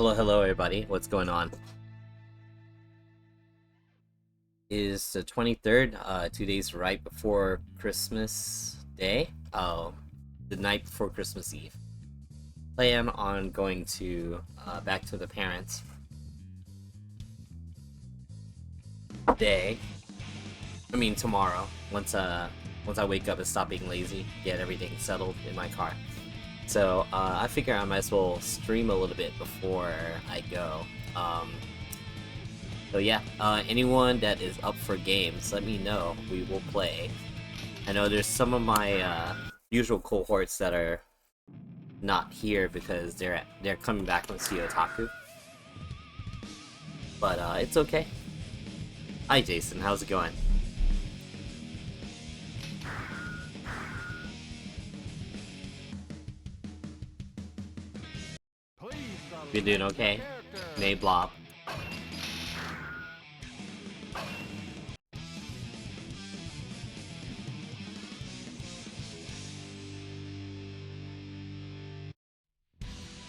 Hello everybody. What's going on? Is the 23rd, 2 days right before Christmas Day? Oh, the night before Christmas Eve. Plan on going to back to the parents day. I mean tomorrow. Once I wake up and stop being lazy, get everything settled in my car. So I figure I might as well stream a little bit before I go. So yeah, anyone that is up for games, let me know. We will play. I know there's some of my usual cohorts that are not here because they're coming back from see Otaku. But it's okay. Hi Jason, how's it going? You doing okay? Nay Blob.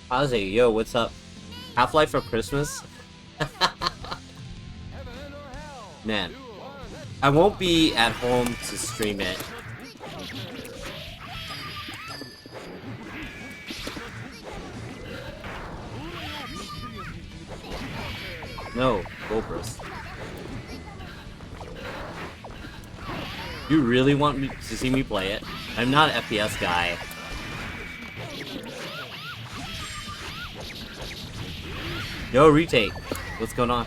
How's it? Yo, what's up? Half-Life for Christmas? Man, I won't be at home to stream it. No, Gobras. You really want me to see me play it? I'm not an FPS guy. Yo, retake. What's going on?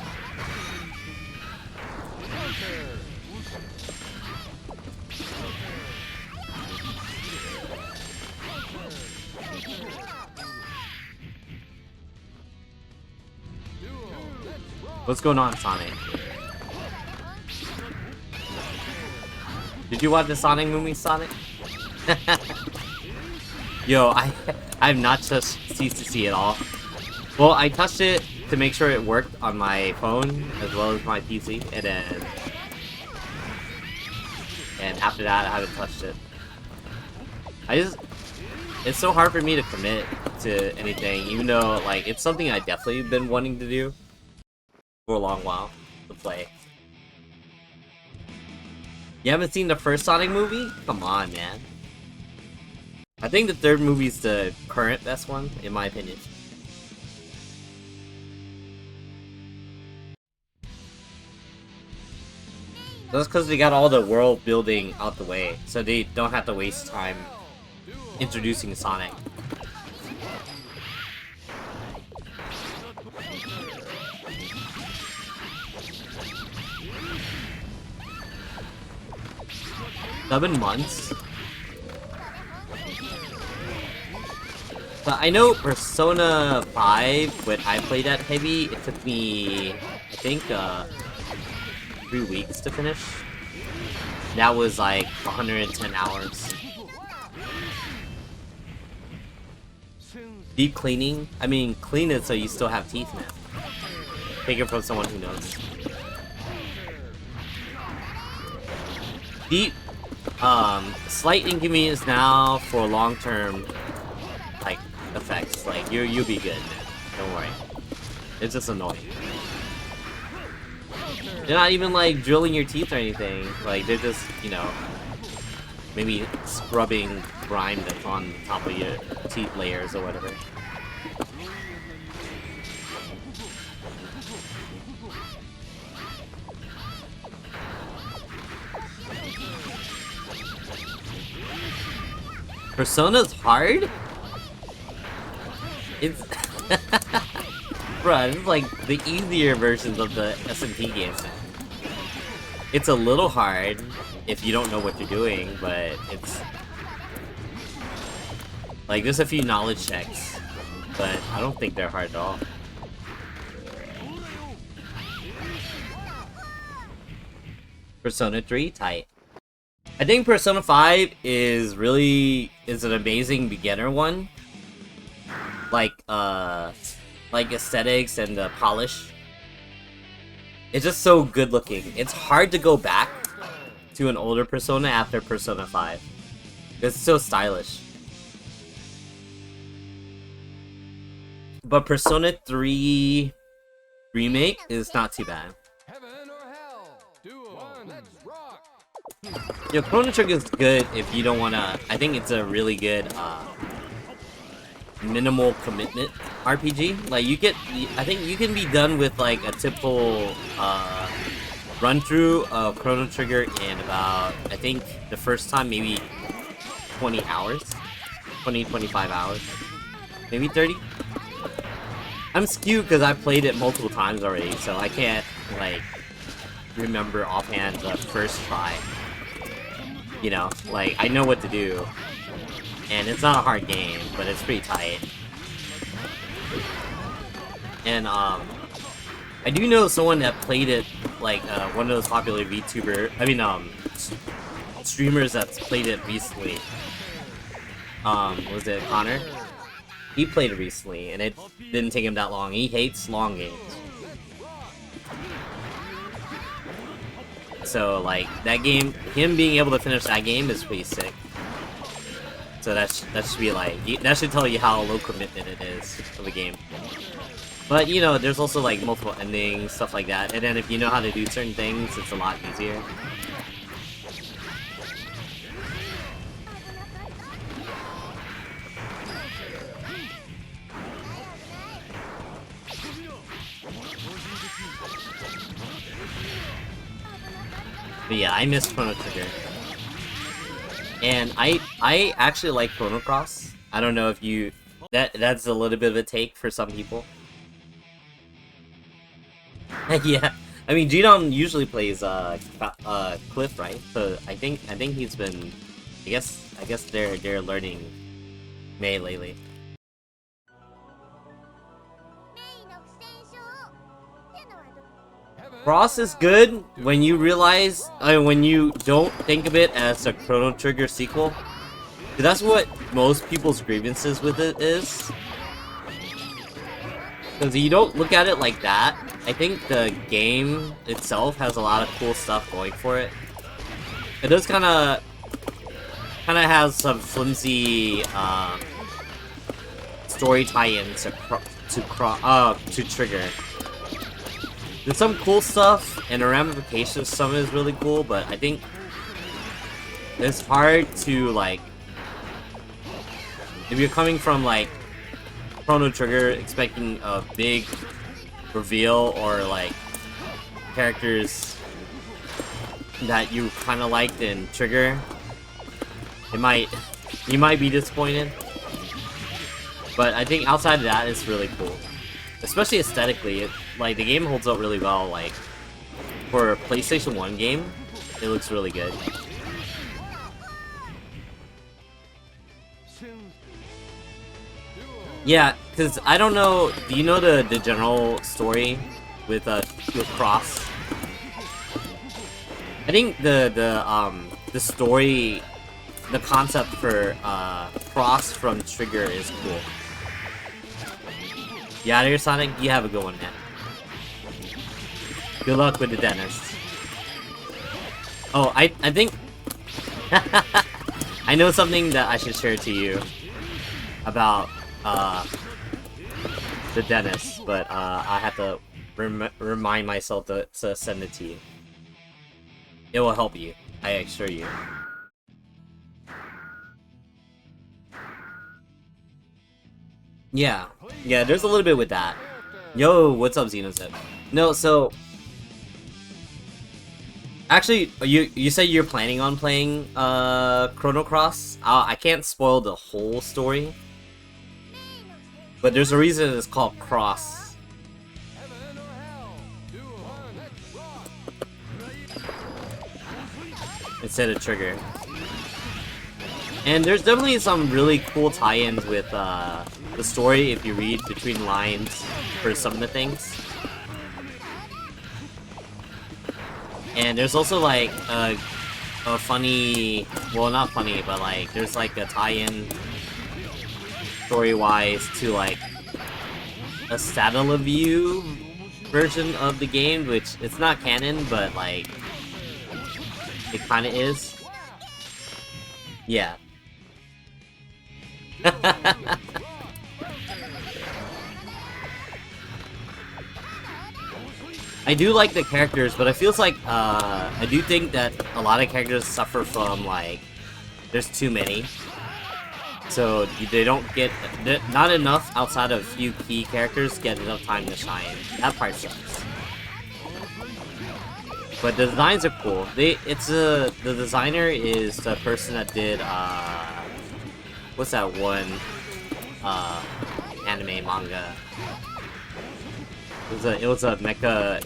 What's going on, Sonic? Did you watch the Sonic movie, Sonic? Yo, I've not touched CCC at all. Well, I touched it to make sure it worked on my phone as well as my PC, and after that, I haven't touched it. It's so hard for me to commit to anything, even though like it's something I definitely been wanting to do for a long while to play. You haven't seen the first Sonic movie? Come on, man. I think the third movie's the current best one, in my opinion. That's because they got all the world building out the way, so they don't have to waste time introducing Sonic. Seven months? But I know Persona 5, when I played that heavy, it took me, I think, 3 weeks to finish. That was like 110 hours. Deep cleaning? I mean, clean it so you still have teeth, man. Take it from someone who knows. Deep, slight inconvenience now for long-term, like, effects. Like, you'll be good, man. Don't worry. It's just annoying. They're not even like drilling your teeth or anything. Like they're just, you know, maybe scrubbing grime that's on top of your teeth layers or whatever. Persona's hard? It's bruh, it's like the easier versions of the SMT games now. It's a little hard if you don't know what you're doing, but it's like there's a few knowledge checks, but I don't think they're hard at all. Persona 3, tight. I think Persona 5 is an amazing beginner one. Like aesthetics and the polish. It's just so good looking. It's hard to go back to an older Persona after Persona 5. It's so stylish. But Persona 3 Remake is not too bad. Yo, Chrono Trigger is good if you don't wanna. I think it's a really good minimal commitment RPG. Like you get, I think you can be done with like a typical run through of Chrono Trigger in about, I think the first time maybe 20 hours, 25 hours, maybe 30. I'm skewed because I've played it multiple times already, so I can't like remember offhand the first try. You know, like I know what to do, and it's not a hard game, but it's pretty tight. And I do know someone that played it, like one of those popular streamers that's played it recently. Was it Connor? He played it recently, and it didn't take him that long. He hates long games. So, like, that game, him being able to finish that game is pretty sick. So that should be like, that should tell you how low commitment it is of a game. But, you know, there's also, like, multiple endings, stuff like that. And then if you know how to do certain things, it's a lot easier. But yeah, I miss Chrono Trigger. And I actually like Chrono Cross. I don't know if you... That's a little bit of a take for some people. Yeah, I mean, Gdom usually plays Cliff, right? So I think he's been... I guess they're learning Mei lately. Cross is good when you realize, when you don't think of it as a Chrono Trigger sequel. That's what most people's grievances with it is. Because you don't look at it like that. I think the game itself has a lot of cool stuff going for it. It does kind of has some flimsy story tie-ins to Trigger. There's some cool stuff, and the ramifications of some is really cool, but I think it's hard to, like, if you're coming from, like, Chrono Trigger expecting a big reveal, or, like, characters that you kind of liked in Trigger, you might be disappointed. But I think outside of that, it's really cool. Especially aesthetically, like, the game holds up really well. Like, for a PlayStation 1 game, it looks really good. Yeah, because I don't know, do you know the general story with Cross? I think the story, the concept for Cross from Trigger is cool. Yeah, there, Sonic. You have a good one, man. Good luck with the dentist. Oh, I think I know something that I should share to you about the dentist, but I have to remind myself to send it to you. It will help you, I assure you. Yeah, there's a little bit with that. Yo, what's up, Xenozip? No, so... Actually, you said you're planning on playing Chrono Cross. I can't spoil the whole story. But there's a reason it's called Cross. Instead of Trigger. And there's definitely some really cool tie-ins with the story if you read between lines for some of the things. And there's also like a funny, well, not funny, but like there's like a tie-in story-wise to like a Satellaview version of the game, which it's not canon, but like it kind of is. Yeah. I do like the characters, but it feels like I do think that a lot of characters suffer from like there's too many, so they don't get not enough outside of a few key characters get enough time to shine. That part sucks. But the designs are cool. The designer is the person that did what's that one anime manga? It was a mecha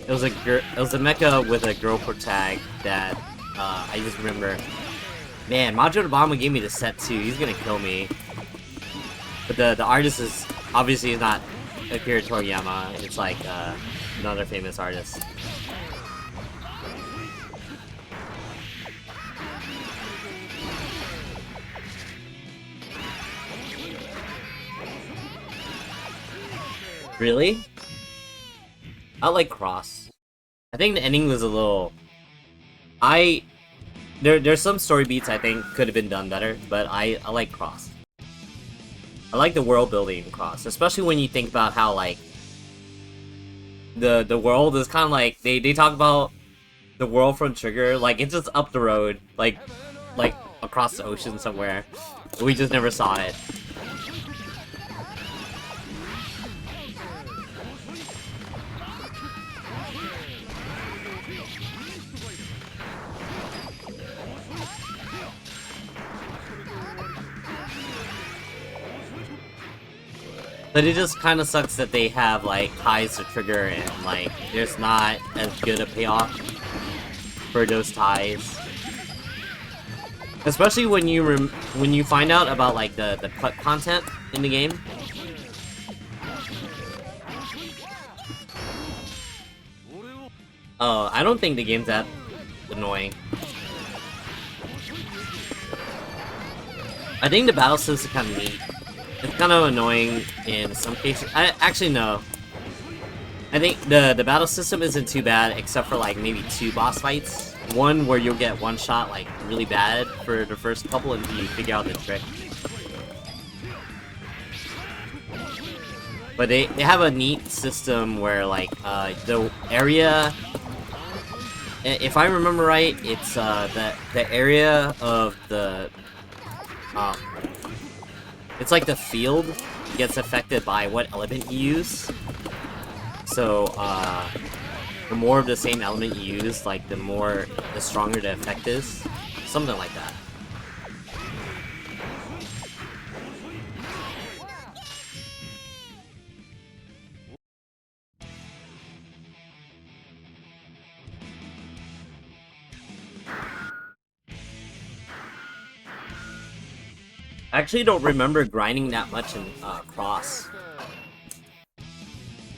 with a girl protag that I just remember. Man, Majo Obama gave me the set too. He's gonna kill me. But the artist is obviously not Akira Toriyama. It's like another famous artist. Really? I like Cross. I think the ending was a little... There's some story beats I think could have been done better, but I like Cross. I like the world building in Cross, especially when you think about how, like, the world is kind of like... They talk about the world from Trigger, like, it's just up the road, like across the ocean somewhere. We just never saw it. But it just kind of sucks that they have, like, ties to Trigger and, like, there's not as good a payoff for those ties. Especially when you find out about, like, the cut content in the game. Oh, I don't think the game's that annoying. I think the battle system is kind of neat. It's kind of annoying in some cases. Actually, no. I think the battle system isn't too bad, except for like maybe 2 boss fights. One where you'll get one shot like really bad for the first couple until you figure out the trick. But they have a neat system where like the area, if I remember right, it's the area of the it's like the field gets affected by what element you use. So, the more of the same element you use, like, the stronger the effect is. Something like that. I actually don't remember grinding that much in Cross.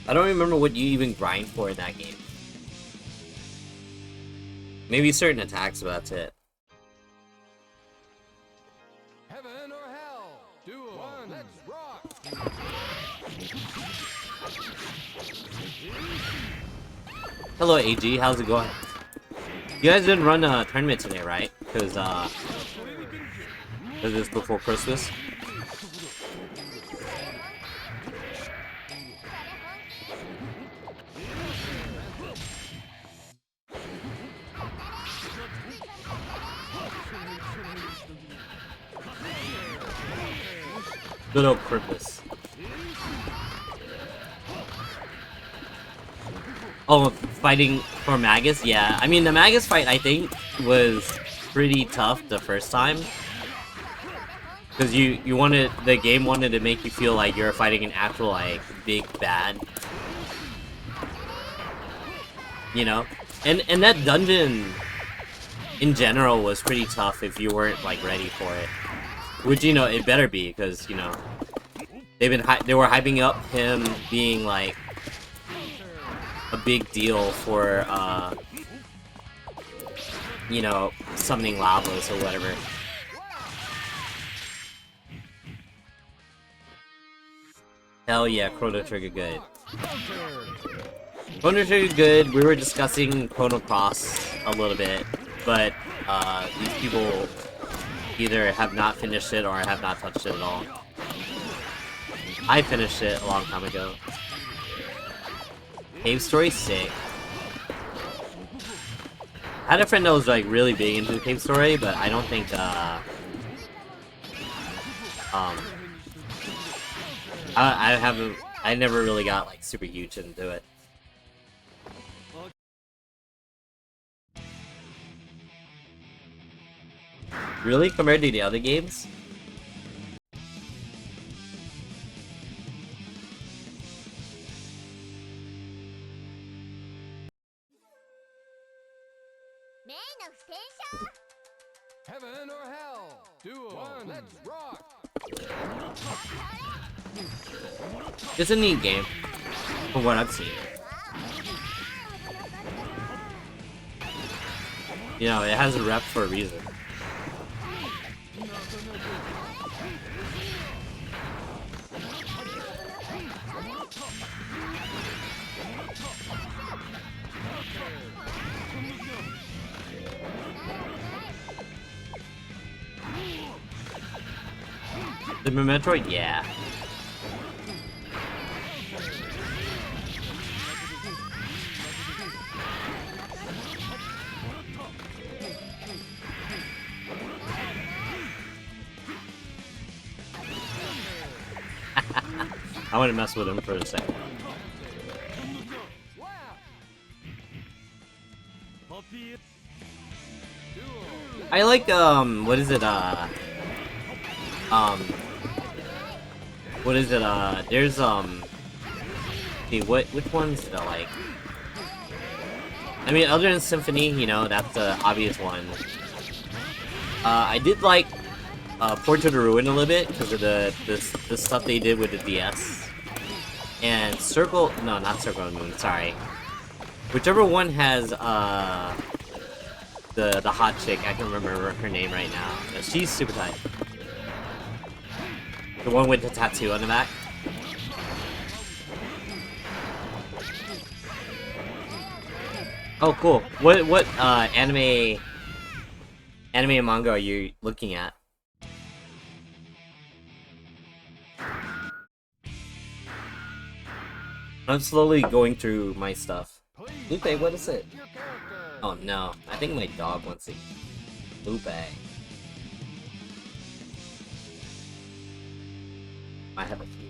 I don't remember what you even grind for in that game. Maybe certain attacks, but that's it. Heaven or hell? Duo. One. Let's rock. Hello, AG. How's it going? You guys didn't run a tournament today, right? Because it's before Christmas. Good old Christmas. Oh, fighting for Magus? Yeah, I mean, the Magus fight, I think, was pretty tough the first time. Because the game wanted to make you feel like you're fighting an actual, like, big bad. You know? And that dungeon, in general, was pretty tough if you weren't, like, ready for it. Which, you know, it better be, because, you know, they were hyping up him being, like, a big deal for, you know, summoning lavas or whatever. Hell yeah, Chrono Trigger good. Chrono Trigger good, we were discussing Chrono Cross a little bit, but, these people either have not finished it or have not touched it at all. I finished it a long time ago. Cave Story, sick. I had a friend that was like really big into the cave story, but I don't think I never really got like super huge into it. Really, compared to the other games? Heaven or hell? Duel. One, let's rock. It's a neat game, from what I've seen. You know, it has a rep for a reason. The Metroid, yeah. I want to mess with him for a second. I like, what is it, there's, see, which ones did I like? I mean, other than Symphony, you know, that's the obvious one. I did like, Port to the Ruin a little bit, because of the stuff they did with the DS. And Circle, no, not Circle of the Moon, sorry. Whichever one has, the hot chick, I can remember her name right now. No, she's super tight. The one with the tattoo on the back. Oh, cool. What anime and manga are you looking at? I'm slowly going through my stuff. Lupe, what is it? Oh no, I think my dog wants to eat. Lupe. I have a few.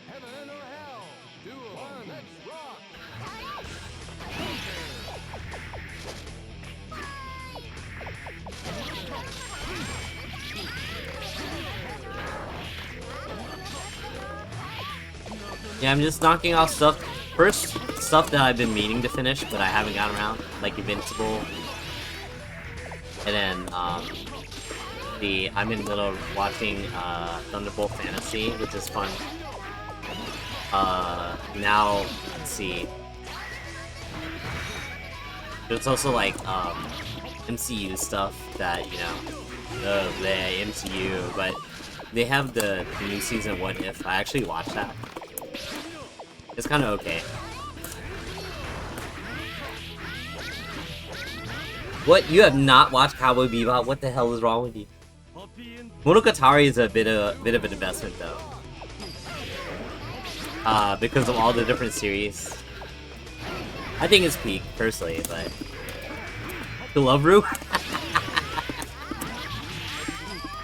Heaven or hell? Duel. One, let's rock. Yeah, I'm just knocking off stuff. First, stuff that I've been meaning to finish, but I haven't gotten around, like Invincible. And then, I'm in the middle of watching, Thunderbolt Fantasy, which is fun. Now, let's see. There's also, like, MCU stuff that, you know, the MCU, but they have the new season What If. I actually watched that. It's kind of okay. What? You have not watched Cowboy Bebop? What the hell is wrong with you? Monogatari is a bit of an investment though, because of all the different series. I think it's peak personally, but the Love Room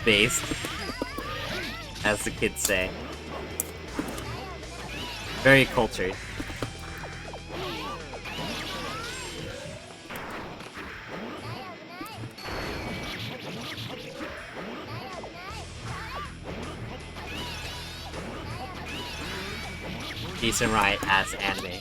based, as the kids say. Very cultured. Decent right as anime.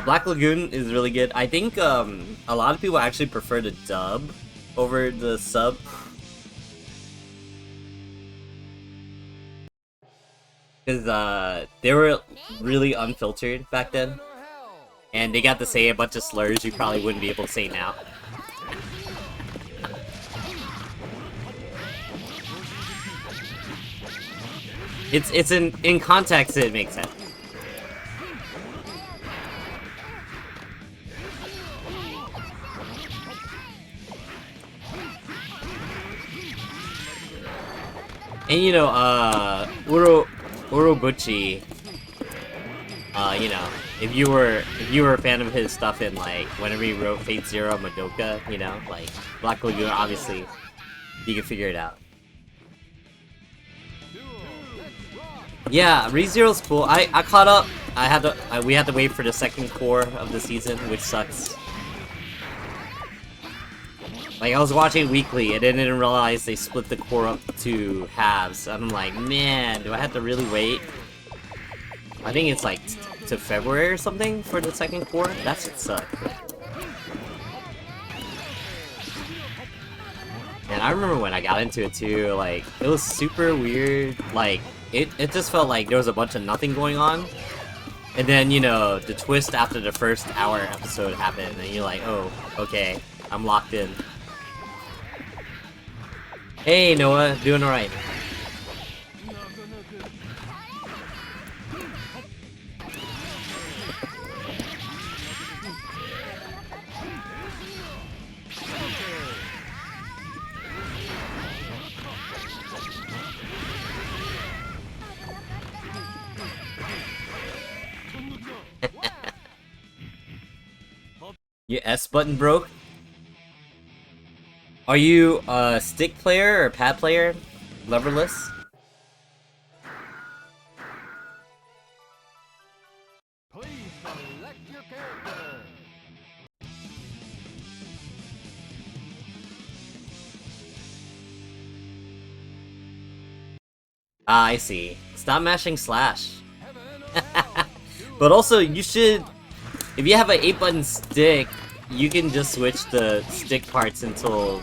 Black Lagoon is really good. I think a lot of people actually prefer the dub over the sub. Because they were really unfiltered back then. And they got to say a bunch of slurs you probably wouldn't be able to say now. It's in context it makes sense. And you know, Urobuchi, you know, if you were a fan of his stuff in like whenever he wrote Fate Zero Madoka, you know, like Black Lagoon, obviously you can figure it out. Yeah, ReZero's cool. I caught up. We had to wait for the second core of the season, which sucks. Like, I was watching weekly and I didn't realize they split the core up to halves. I'm like, man, do I have to really wait? I think it's like to February or something for the second core? That should suck. And I remember when I got into it too, like, it was super weird. Like, it just felt like there was a bunch of nothing going on. And then, you know, the twist after the first hour episode happened, and you're like, oh, okay, I'm locked in. Hey, Noah, doing alright. Your S button broke? Are you a stick player or pad player? Leverless? Please select your character. Ah, I see. Stop mashing slash. Heaven or hell. But also, you should... If you have an 8-button stick, you can just switch the stick parts until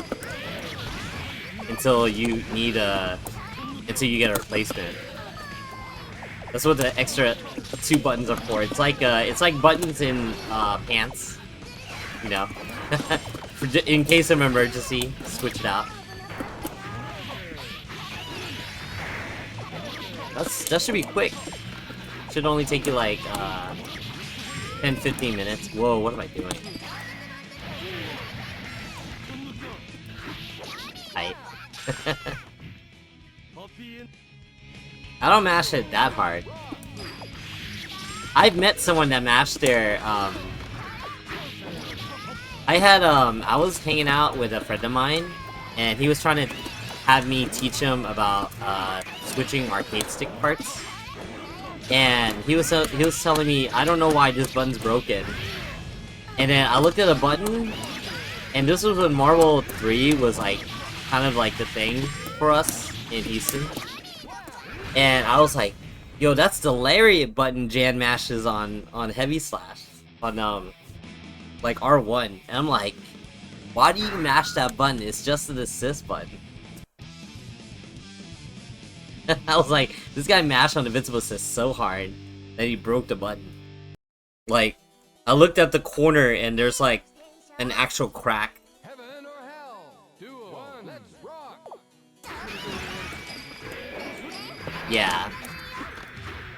you need until you get a replacement. That's what the extra 2 buttons are for. It's like buttons in pants, you know. In case of emergency, switch it out. That should be quick. Should only take you like 10-15 minutes. Whoa, what am I doing? Tight. I don't mash it that hard. I've met someone that mashed their I was hanging out with a friend of mine, and he was trying to have me teach him about switching arcade stick parts. And he was telling me, I don't know why this button's broken. And then I looked at a button, and this was when Marvel 3 was like kind of like the thing for us in Houston. And I was like, yo, that's the lariat button Jan mashes on Heavy Slash. On like R1. And I'm like, why do you mash that button? It's just an assist button. I was like, this guy mashed on Invincible Assist so hard that he broke the button. Like, I looked at the corner and there's like an actual crack. Heaven or hell. Duel. One, let's rock. Yeah.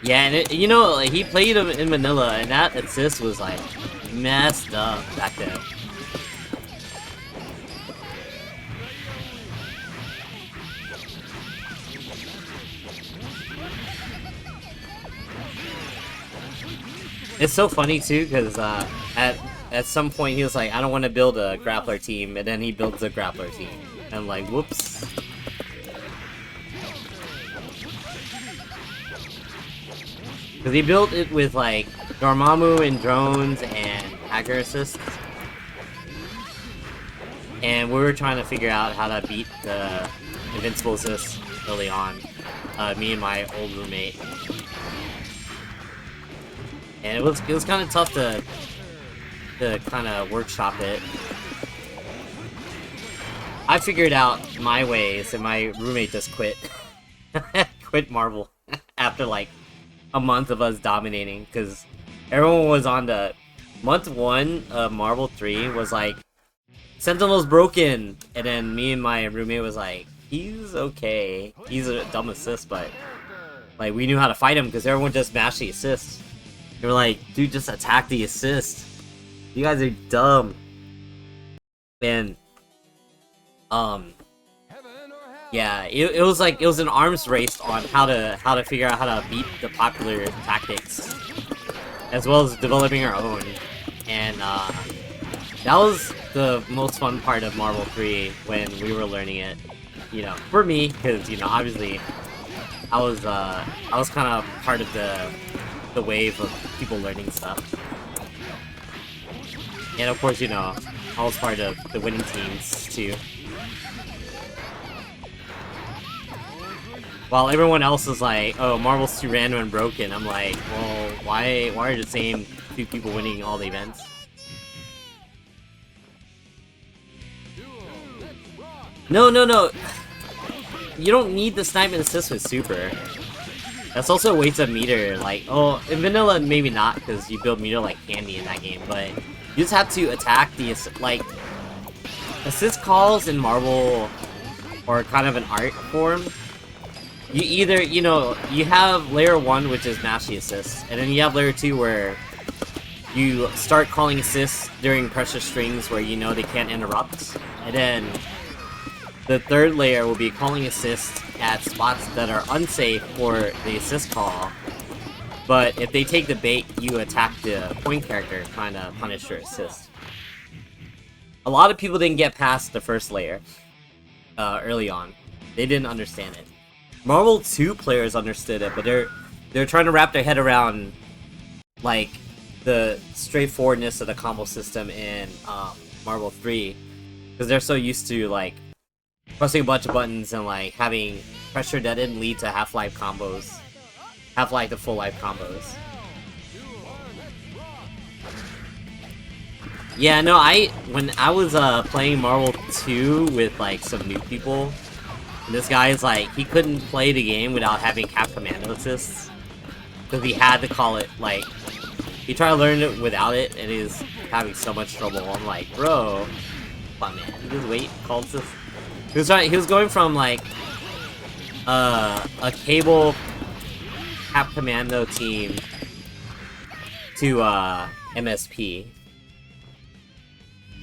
Yeah, and you know, like, he played him in Manila, and that assist was like messed up back then. It's so funny too, because at some point he was like, I don't want to build a grappler team, and then he builds a grappler team. And I'm like, whoops. Because he built it with like Dormammu and drones and hacker assists. And we were trying to figure out how to beat the Invincible Assist early on. Me and my old roommate. And it was kind of tough to kind of workshop it. I figured out my ways, and my roommate just quit. Quit Marvel after like a month of us dominating, because everyone was on the month 1 of Marvel 3 was like, Sentinel's broken, and then me and my roommate was like, he's okay. He's a dumb assist, but like we knew how to fight him because everyone just mashed the assist. They were like, dude, just attack the assist. You guys are dumb. And Heaven or Yeah, it was like it was an arms race on how to figure out how to beat the popular tactics, as well as developing our own. And that was the most fun part of Marvel 3 when we were learning it. You know, for me, because you know, obviously, I was kind of part of the wave of people learning stuff. And of course, you know, I was part of the winning teams too. While everyone else is like, oh, Marvel's too random and broken, I'm like, well, why are the same two people winning all the events? No, no, no! You don't need the snipe and assist with super. That's also a waste of meter, like, oh, in vanilla maybe not, because you build meter like candy in that game, but you just have to attack the, like, assist calls in Marvel are kind of an art form. You either, you know, you have layer 1, which is mash the assist, and then you have layer 2 where you start calling assists during pressure strings where you know they can't interrupt, and then the third layer will be calling assists at spots that are unsafe for the assist call, but if they take the bait, you attack the point character trying to punish your assist. A lot of people didn't get past the first layer early on. They didn't understand it. Marvel 2 players understood it, but they're trying to wrap their head around like the straightforwardness of the combo system in Marvel 3, because they're so used to like pressing a bunch of buttons and like having pressure that didn't lead to half-life combos, half-life to full-life combos. Yeah, no, when I was playing Marvel 2 with like some new people, this guy is like, he couldn't play the game without having Cap Commando assists. Because he had to call it, like, he tried to learn it without it, and he's having so much trouble. I'm like, bro, come on, man, just wait, call assist. He was going from, like, a cable Cap Commando team to, MSP.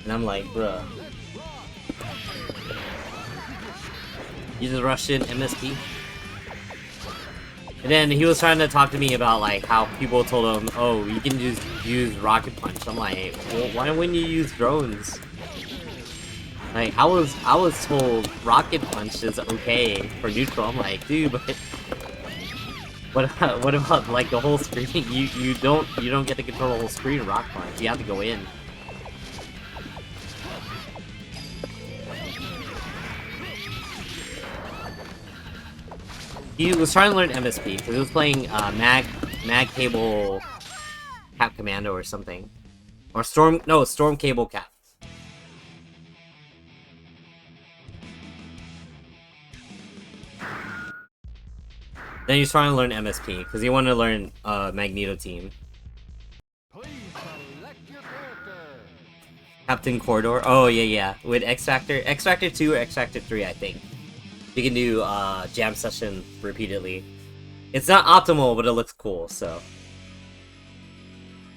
And I'm like, bro. You just rushed in MSP? And then he was trying to talk to me about like how people told him, oh, you can just use Rocket Punch. I'm like, well, why wouldn't you use drones? Like, I was told Rocket Punch is okay for neutral. I'm like, dude, but what about like the whole screen? You don't get to control the whole screen of Rocket Punch. You have to go in. He was trying to learn MSP, because he was playing Mag Cable Cap Commando or something. Or Storm Cable Cap. Then he's trying to learn MSP, because he wanted to learn Magneto Team. Please select your character. Captain Corridor? Oh, yeah. With X-Factor. X-Factor 2 or X-Factor 3, I think. You can do jam session repeatedly. It's not optimal, but it looks cool, so.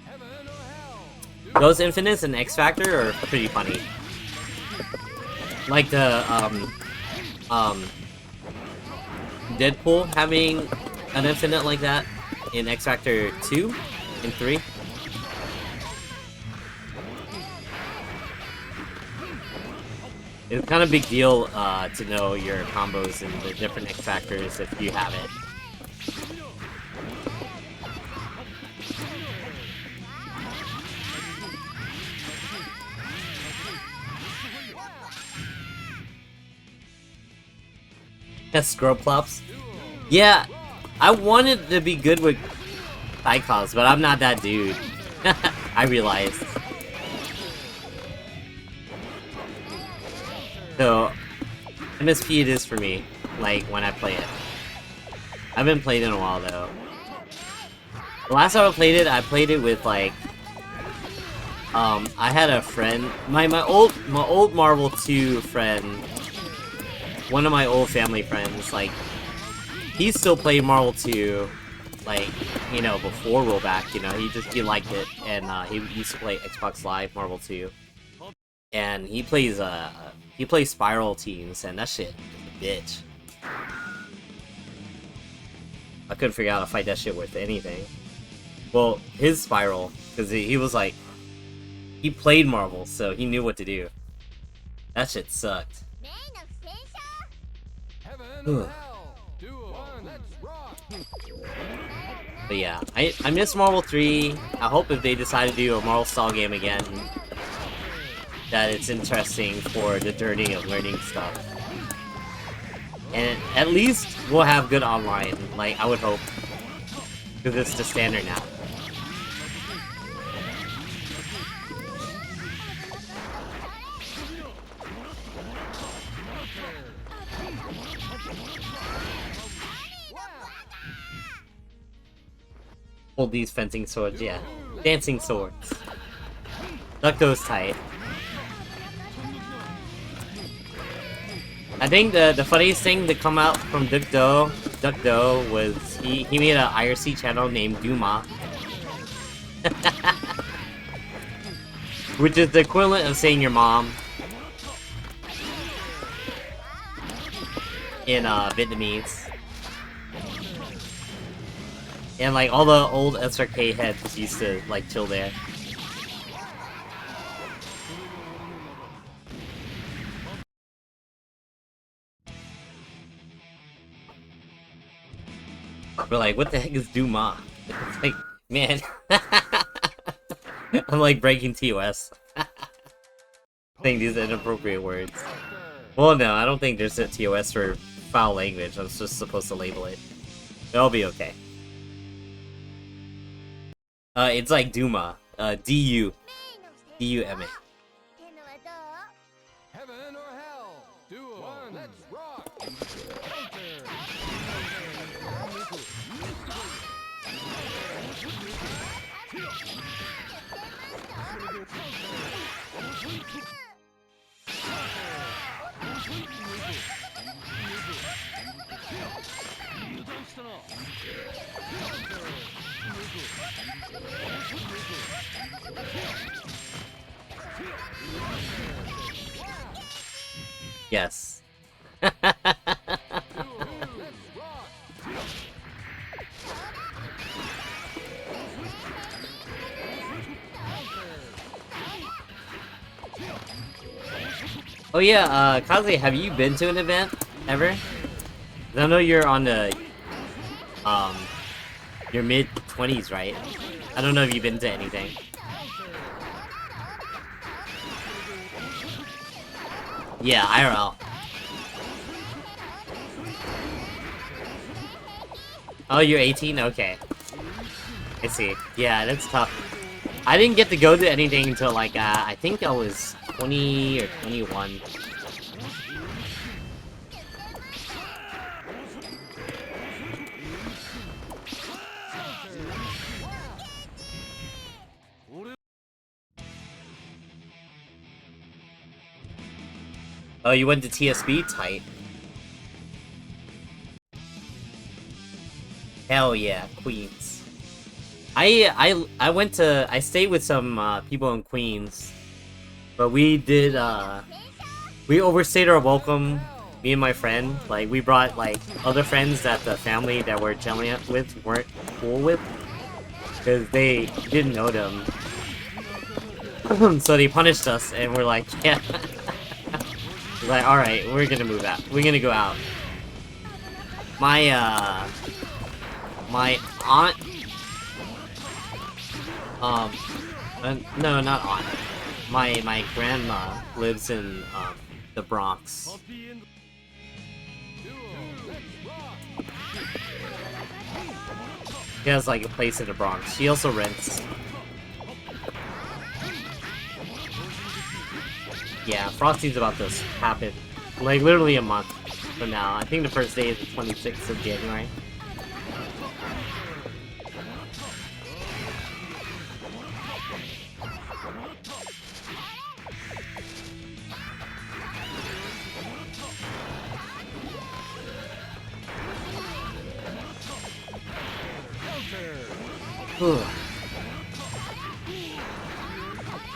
Heaven or hell. Those Infinites and X-Factor are pretty funny. Like the, Deadpool having an Infinite like that in X-Factor 2 and 3. It's kind of a big deal to know your combos and the different X factors if you have it. That's Scrubplops. Yeah, I wanted to be good with Cyclops, but I'm not that dude. I realized. So, MSP it is for me, like, when I play it. I haven't played it in a while, though. The last time I played it with, like, I had a friend, my old Marvel 2 friend, one of my old family friends, like, he still played Marvel 2, like, you know, before rollback, you know, he liked it, and, he used to play Xbox Live Marvel 2. And he plays Spiral teams, and that shit bitch. I couldn't figure out how to fight that shit with anything. Well, his Spiral, because he was like, he played Marvel, so he knew what to do. That shit sucked. Heaven or hell. Duel. One. Let's rock. But yeah, I miss Marvel 3. I hope if they decide to do a Marvel style game again, that it's interesting for the journey of learning stuff. And at least we'll have good online, like I would hope. Because it's the standard now. Hold these fencing swords, yeah. Dancing swords. Duck those tight. I think the funniest thing to come out from Duck Do was he made an IRC channel named Duma. Which is the equivalent of saying your mom in Vietnamese. And like all the old SRK heads used to like chill there. We're like, what the heck is Duma? It's like, man. I'm like breaking TOS. Saying these inappropriate words. Well, no, I don't think there's a TOS for foul language. I was just supposed to label it. It'll be okay. It's like Duma. D-U. D-U-M-A. Heaven or hell. Duel. One. Let's rock. Yes. Oh yeah, Kaze, have you been to an event ever? 'Cause I know you're on the your mid-20s, right? I don't know if you've been to anything. Yeah, IRL. Oh, you're 18? Okay. I see. Yeah, that's tough. I didn't get to go to anything until like, I think I was 20 or 21. Oh, you went to TSB? Tight. Hell yeah, Queens. I went to, I stayed with some people in Queens, but we did we overstayed our welcome. Me and my friend, like we brought like other friends that the family that we're chilling with weren't cool with, because they didn't know them. So they punished us, and we're like, yeah. We're like, all right, we're gonna move out. We're gonna go out. My my aunt, no, not aunt. My grandma lives in the Bronx. She has like a place in the Bronx. She also rents. Yeah, Frosty's about to happen. Like literally a month from now. I think the first day is the 26th of January.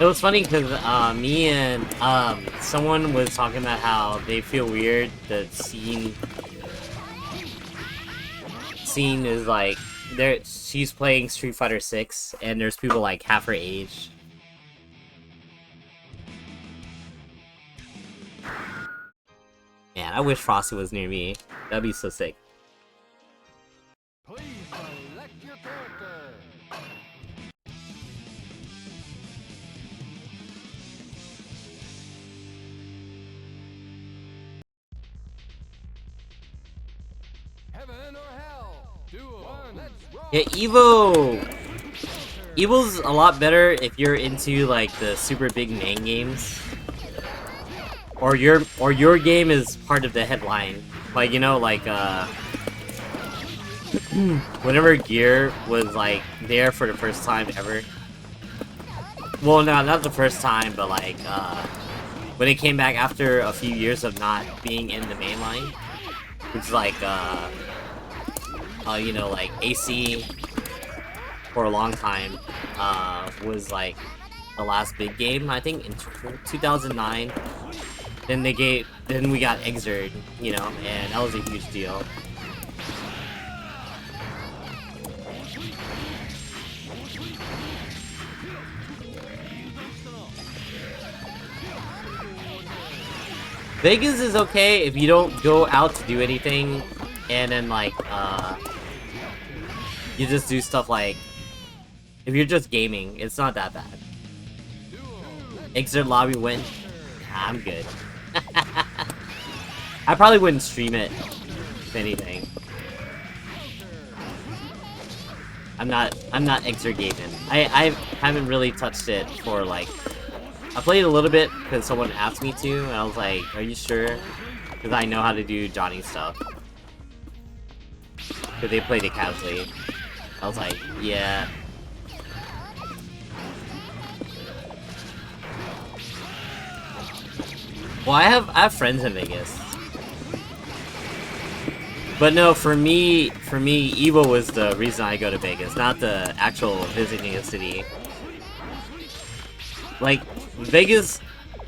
It was funny because me and someone was talking about how they feel weird. The scene is like she's playing Street Fighter 6 and there's people like half her age. Man, I wish Frosty was near me. That'd be so sick. Please select your character. Heaven or hell? Duel. One, let's rock. Yeah, Evo's a lot better if you're into like the super big main games. Or your game is part of the headline. Like, you know, like whenever Gear was like there for the first time ever. Well, no, not the first time, but like when it came back after a few years of not being in the main line, which is like you know, like AC for a long time was like the last big game, I think in 2009. Then we got Exerd, you know, and that was a huge deal. Vegas is okay if you don't go out to do anything, and then like you just do stuff like if you're just gaming, it's not that bad. Exert lobby win. Nah, I'm good. I probably wouldn't stream it, if anything. I'm not Exert gaming. I haven't really touched it for like. I played a little bit because someone asked me to, and I was like, "Are you sure?" Because I know how to do Johnny stuff. Because they played it casually. I was like, "Yeah." Well, I have friends in Vegas. But no, for me, Evo was the reason I go to Vegas, not the actual visiting a city. Like, Vegas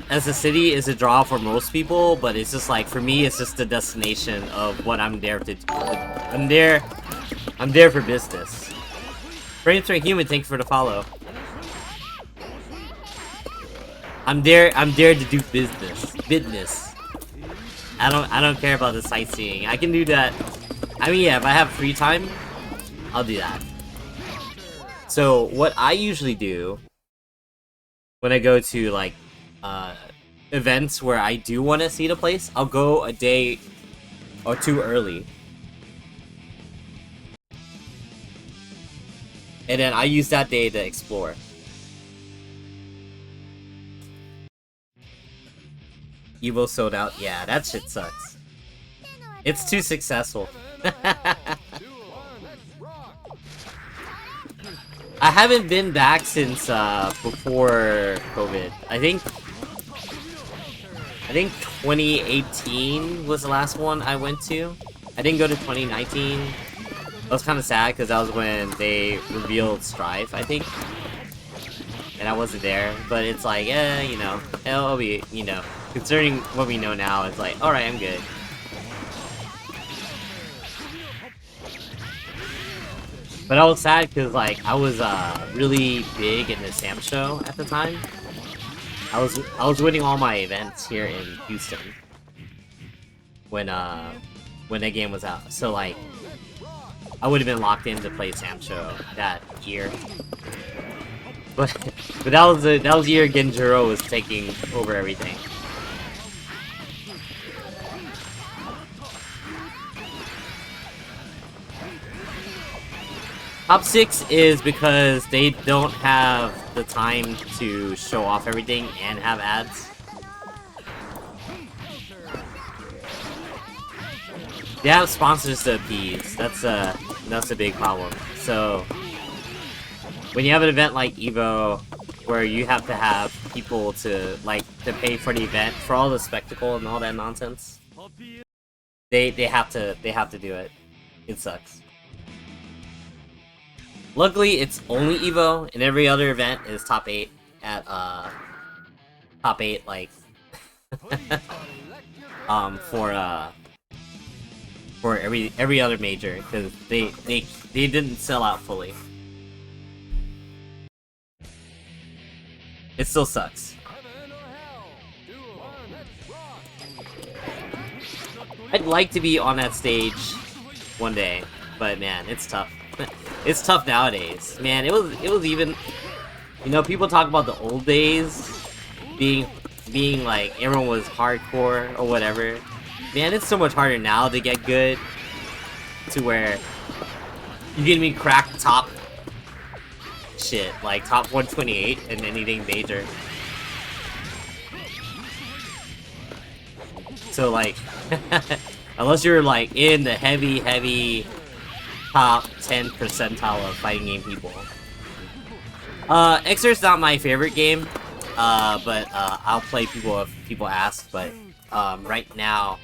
as a city is a draw for most people, but it's just like, for me, it's just the destination of what I'm there to do. I'm there for business. Brainstorm Human, thank you for the follow. I'm there to do business. I don't care about the sightseeing. I can do that. I mean, yeah, if I have free time, I'll do that. So what I usually do when I go to like events where I do want to see the place, I'll go a day or two early. And then I use that day to explore. Evo sold out. Yeah, that shit sucks. It's too successful. I haven't been back since before COVID. I think 2018 was the last one I went to. I didn't go to 2019. I was kind of sad because that was when they revealed Strife, I think. And I wasn't there, but it's like, you know, it'll be, you know, considering what we know now, it's like, alright, I'm good. But I was sad because, like, I was really big in the Sam show at the time. I was winning all my events here in Houston when that game was out. So like, I would have been locked in to play Sam show that year. But that was the year Genjuro was taking over everything. Top 6 is because they don't have the time to show off everything and have ads. They have sponsors to appease. That's a big problem. So when you have an event like Evo, where you have to have people to pay for the event, for all the spectacle and all that nonsense, they have to do it. It sucks. Luckily, it's only Evo, and every other event is top 8 at top 8 like for every other major, because they didn't sell out fully. It still sucks. I'd like to be on that stage one day, but man, it's tough. It's tough nowadays. Man, it was even, you know, people talk about the old days being like everyone was hardcore or whatever. Man, it's so much harder now to get good, to where you can be cracked top shit, like top 128 in anything major. So like, unless you're like in the heavy top 10 percentile of fighting game people. Xr's not my favorite game, but I'll play people if people ask. But right now,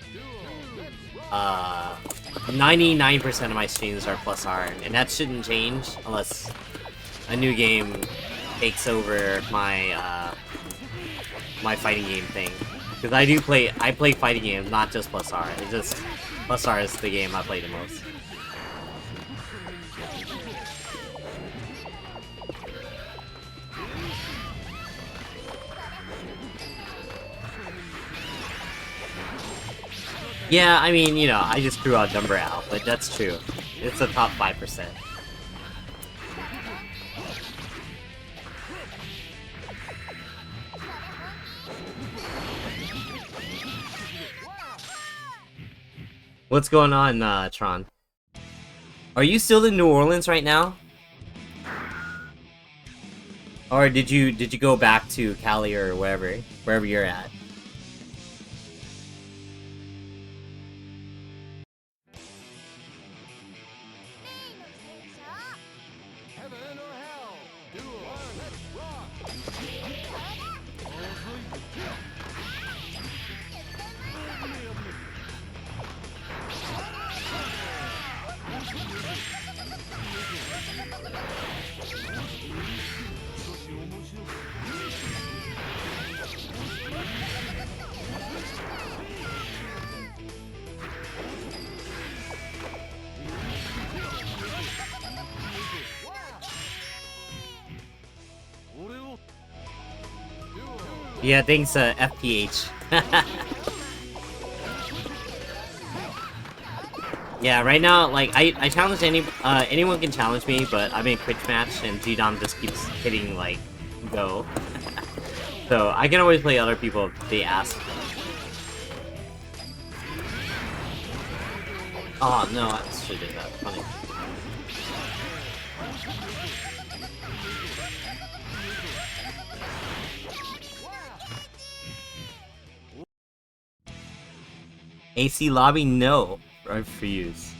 99% of my streams are +R, and that shouldn't change unless a new game takes over my my fighting game thing. Because I play fighting games, not just +R. It's just +R is the game I play the most. Yeah, I mean, you know, I just threw out number out, but that's true. It's the top 5%. What's going on, Tron? Are you still in New Orleans right now? Or did you go back to Cali or wherever you're at? Heaven or hell? Duel. Let's rock. Yeah, thanks, FPH. Yeah, right now, like, I challenge anyone can challenge me, but I'm in quick match, and Gdom just keeps hitting, like, go. So, I can always play other people if they ask. Oh, no, I should do that. Funny. AC lobby, no. Refuse.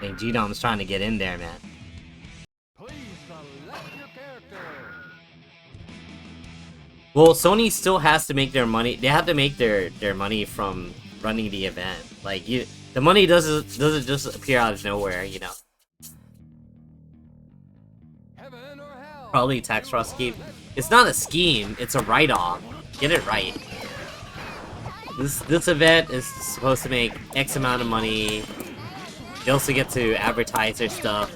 Hey, Gdom's trying to get in there, man. Please select your character. Well, Sony still has to make their money. They have to make their money from running the event. Like, the money doesn't just appear out of nowhere, you know. Heaven or hell? Probably tax fraud scheme. It's not a scheme. It's a write-off. Get it right. This event is supposed to make X amount of money. They also get to advertise their stuff.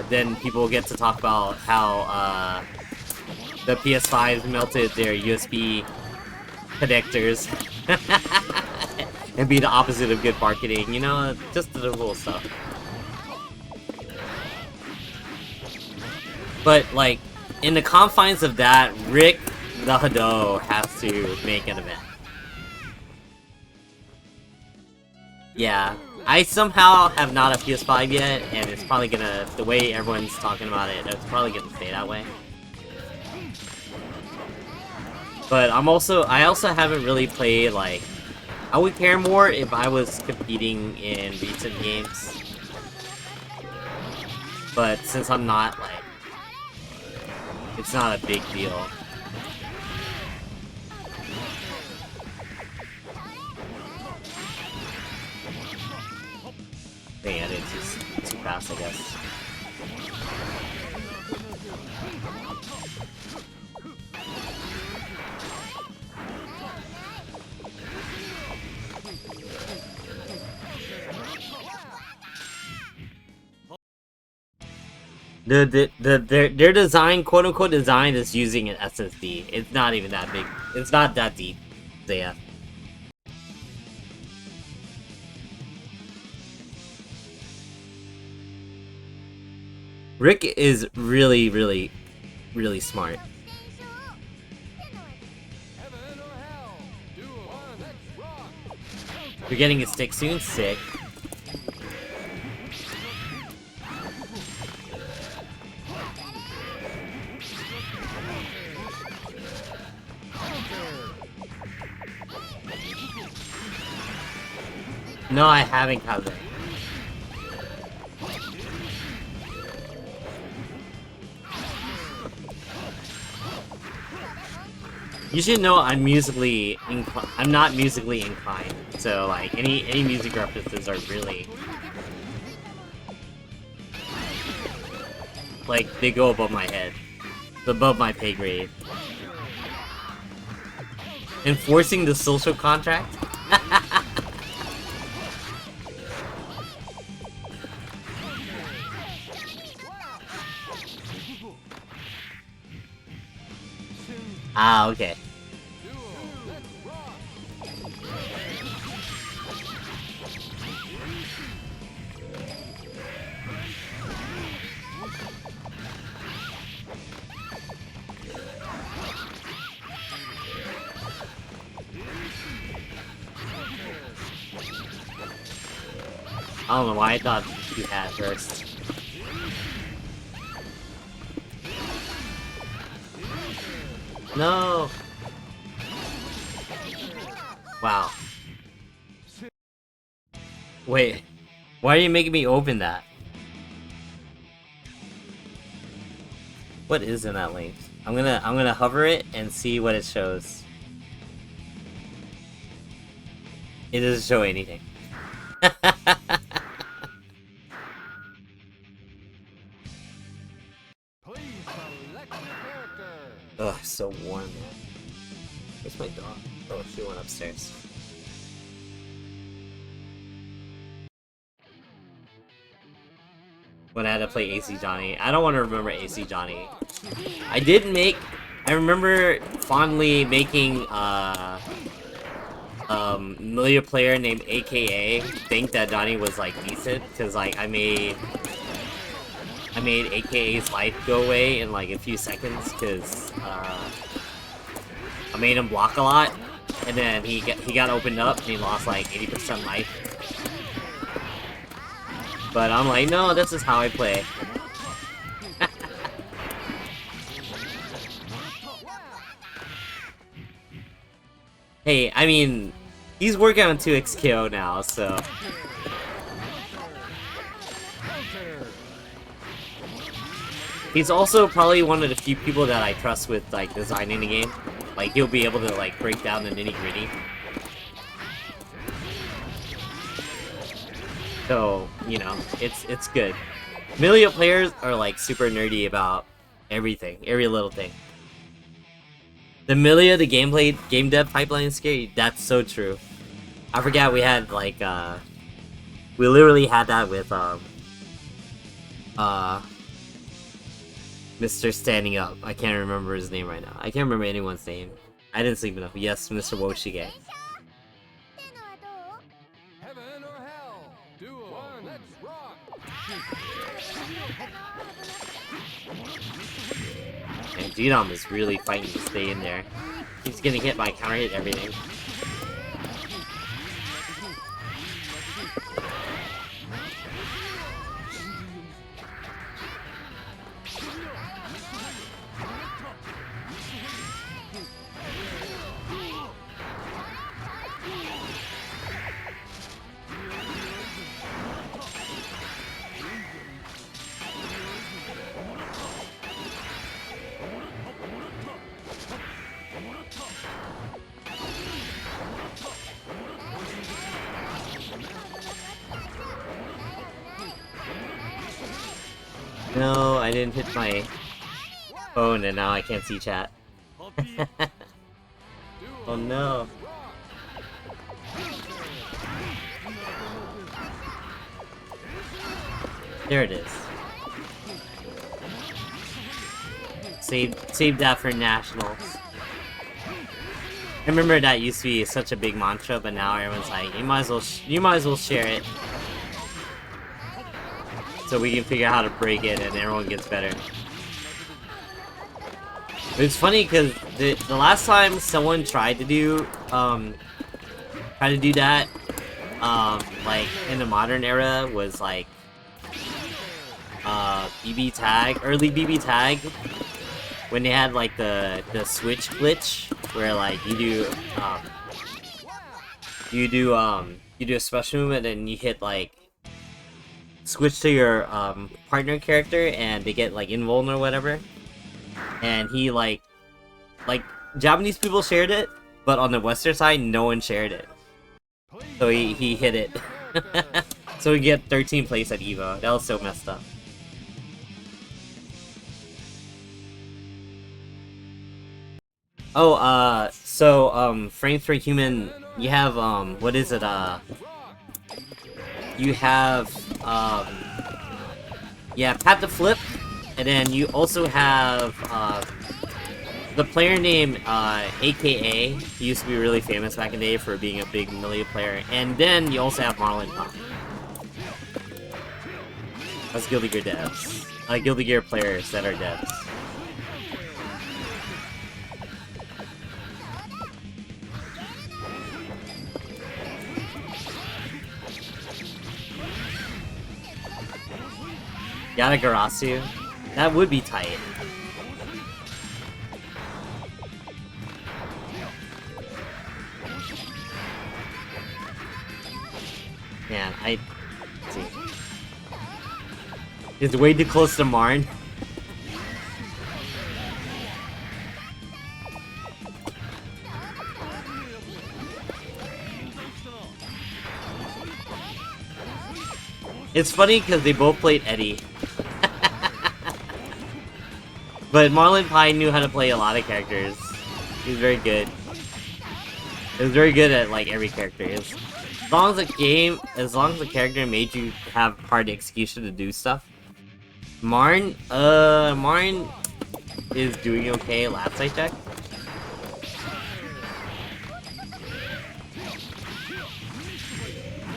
Then people get to talk about how the PS5 melted their USB connectors. And be the opposite of good marketing, you know? Just the little stuff. But, like, in the confines of that, Rick the Hado has to make an event. Yeah, I somehow have not a PS5 yet, and it's probably gonna, the way everyone's talking about it, it's probably gonna stay that way. But I also haven't really played, like, I would care more if I was competing in recent games. But since I'm not, like, it's not a big deal. Dang, I did too fast, I guess. Their design, quote unquote design, is using an SSD. It's not even that big. It's not that deep. So yeah. Rick is really, really, really smart. Heaven or hell? Duel. One, let's rock. You're getting a stick soon? Sick. No, I haven't covered. You should know I'm I'm not musically inclined, so like any music references are really like they go above my head, above my pay grade. Enforcing the social contract? Ah, okay. I don't know why I thought you had first. No! Wow. Wait, why are you making me open that? What is in that link? I'm gonna hover it and see what it shows. It doesn't show anything. Please select your character. Ugh, so warm, man. Where's my dog? Oh, she went upstairs. When I had to play AC Johnny. I don't want to remember AC Johnny. I remember fondly making, familiar player named AKA think that Johnny was, like, decent, because, like, I made AKA's life go away in, like, a few seconds, because, I made him block a lot, and then he got opened up, and he lost, like, 80% life. But I'm like, no, this is how I play. Hey, I mean, he's working on 2x KO now, so... He's also probably one of the few people that I trust with, like, designing the game. Like, he'll be able to, like, break down the nitty-gritty. So, you know, it's good. Millia players are, like, super nerdy about everything, every little thing. The Millia, the game dev pipeline is scary. That's so true. I forgot we had, like, we literally had that with, Mr. Standing Up. I can't remember his name right now. I can't remember anyone's name. I didn't sleep enough. Yes, Mr. Woshige. Heaven or hell? Duel. One, let's rock. And Genome is really fighting to stay in there. He's getting hit by counter hit everything. No, I didn't hit my... phone and now I can't see chat. Oh no. There it is. Save that for nationals. I remember that used to be such a big mantra, but now everyone's like, you might as well share it, so we can figure out how to break it and everyone gets better. It's funny because the last time someone tried to do that, like in the modern era was like BB tag, early BB tag, when they had like the switch glitch where like you do a special movement and you hit like switch to your partner character and they get like invuln or whatever, and he like Japanese people shared it, but on the Western side no one shared it, so he hit it. So we get 13th place at Evo. That was so messed up. Oh, so, frames per human, you have, what is it, you have, yeah, Pat the Flip, and then you also have, the player name, AKA, he used to be really famous back in the day for being a big melee player, and then you also have Marlon Pop. That's Guilty Gear devs. Guilty Gear players that are devs. ggac+R. That would be tight. Man, let's see. It's way too close to Marn. It's funny because they both played Eddie. But Marlon Pie knew how to play a lot of characters. He was very good. He was very good at like every character. As long as the character made you have hard execution to do stuff. Marn is doing okay last I checked.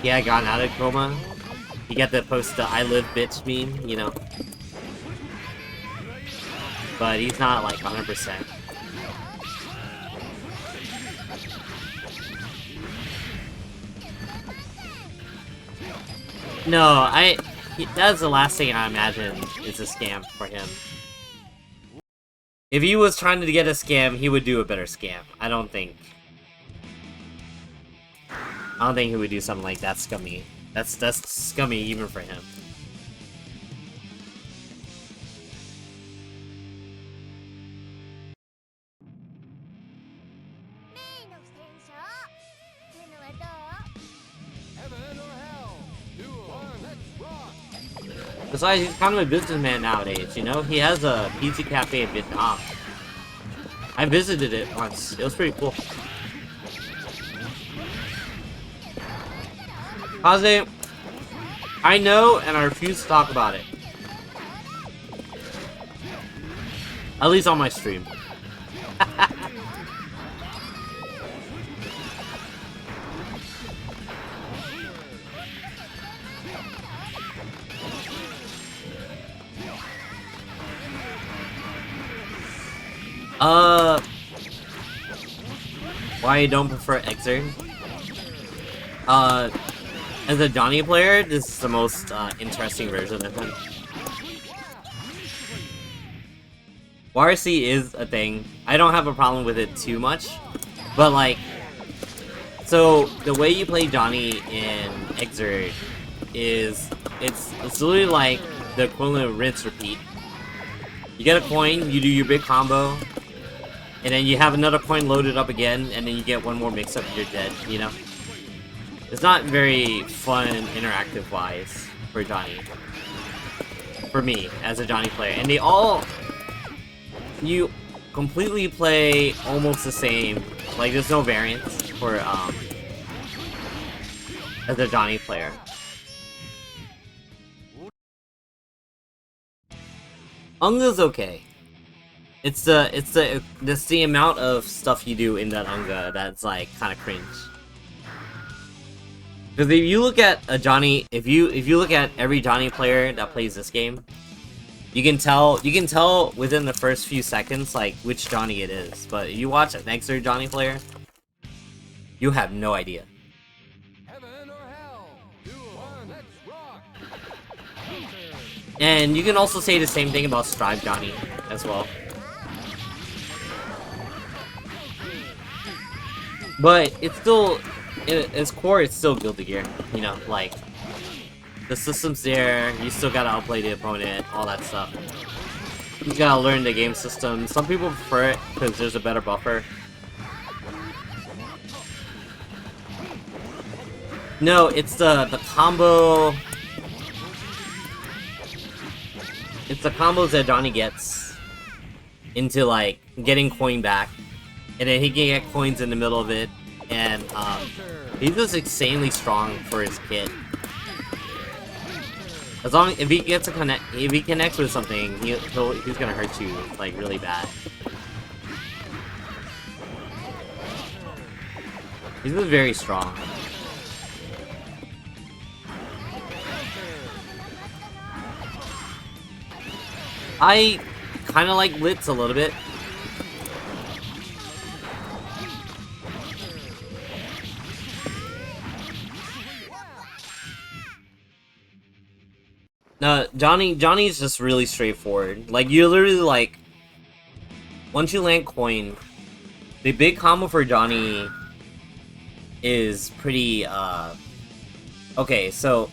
Yeah, gotten out of coma. You got to post the I live bitch meme, you know. But he's not like 100%. No, that's the last thing I imagine is a scam for him. If he was trying to get a scam, he would do a better scam. I don't think he would do something like that scummy. That's scummy even for him. Besides, he's kind of a businessman nowadays, you know? He has a pizza cafe in Vietnam. I visited it once. It was pretty cool. Kaze, I know, and I refuse to talk about it. At least on my stream. Why you don't prefer Exert? As a Johnny player, this is the most interesting version of him. YRC is a thing. I don't have a problem with it too much, but like, so the way you play Johnny in Exert is it's literally like the equivalent of rinse repeat. You get a coin, you do your big combo, and then you have another coin loaded up again, and then you get one more mix-up and you're dead, you know? It's not very fun interactive-wise for Johnny. For me, as a Johnny player. And they all... you completely play almost the same. Like, there's no variance for as a Johnny player. Unga's okay. It's the amount of stuff you do in that Unga that's like kind of cringe. Because if you look at a Johnny, if you look at every Johnny player that plays this game, you can tell within the first few seconds like which Johnny it is. But if you watch an Exer Johnny player, you have no idea. Heaven or hell. Duel. Let's rock. And you can also say the same thing about Strive Johnny as well. But it's still, at its core, it's still Guilty Gear. You know, like, the system's there, you still gotta outplay the opponent, all that stuff. You gotta learn the game system. Some people prefer it because there's a better buffer. No, it's the combo. It's the combos that Johnny gets into, like, getting coin back. And then he can get coins in the middle of it. And, he's just insanely strong for his kit. As long if he gets a connect, if he connects with something, he's gonna hurt you, like, really bad. He's just very strong. I kind of like Blitz a little bit. No, Johnny's just really straightforward. Like, you literally, like, once you land coin, the big combo for Johnny is pretty, okay, so,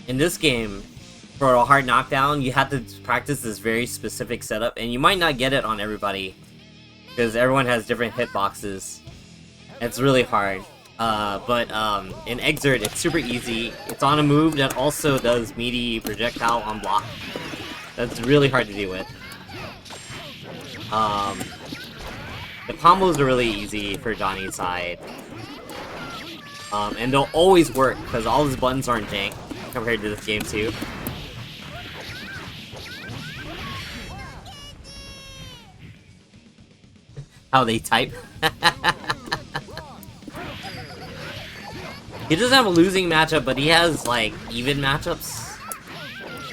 in this game, for a hard knockdown, you have to practice this very specific setup, and you might not get it on everybody, because everyone has different hitboxes. It's really hard. But in Exert, it's super easy. It's on a move that also does meaty projectile on block. That's really hard to deal with. The combos are really easy for Johnny's side. And they'll always work, because all his buttons aren't jank, compared to this game too. How they type. He doesn't have a losing matchup, but he has, like, even matchups.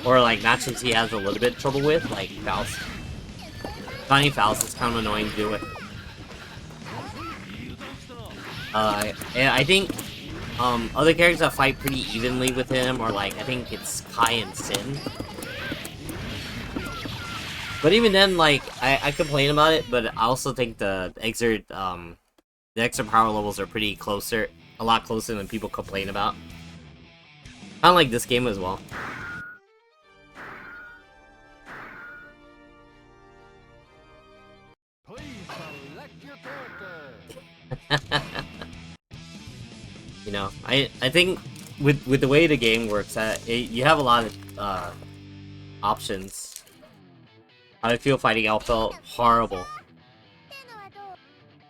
Or, like, matchups he has a little bit of trouble with, like Faust. Johnny Faust is kind of annoying to deal with. And I think, other characters that fight pretty evenly with him are, like, I think it's Kai and Sin. But even then, like, I complain about it, but I also think the Exert power levels are pretty closer. A lot closer than people complain about. Kind of like this game as well. Please select your character. You know, I think with the way the game works, you have a lot of options. How I feel fighting Al felt horrible.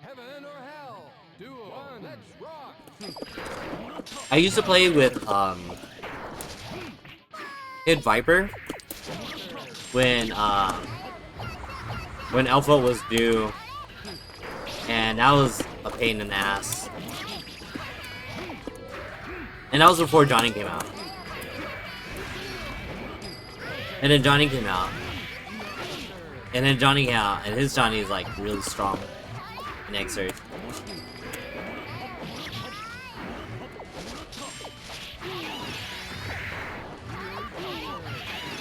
Heaven or hell. Duel. Let's rock. I used to play with Kid Viper when Alpha was due, and that was a pain in the ass. And that was before Johnny came out. And then Johnny came out. And then Johnny came out, and his Johnny is, like, really strong in Exert.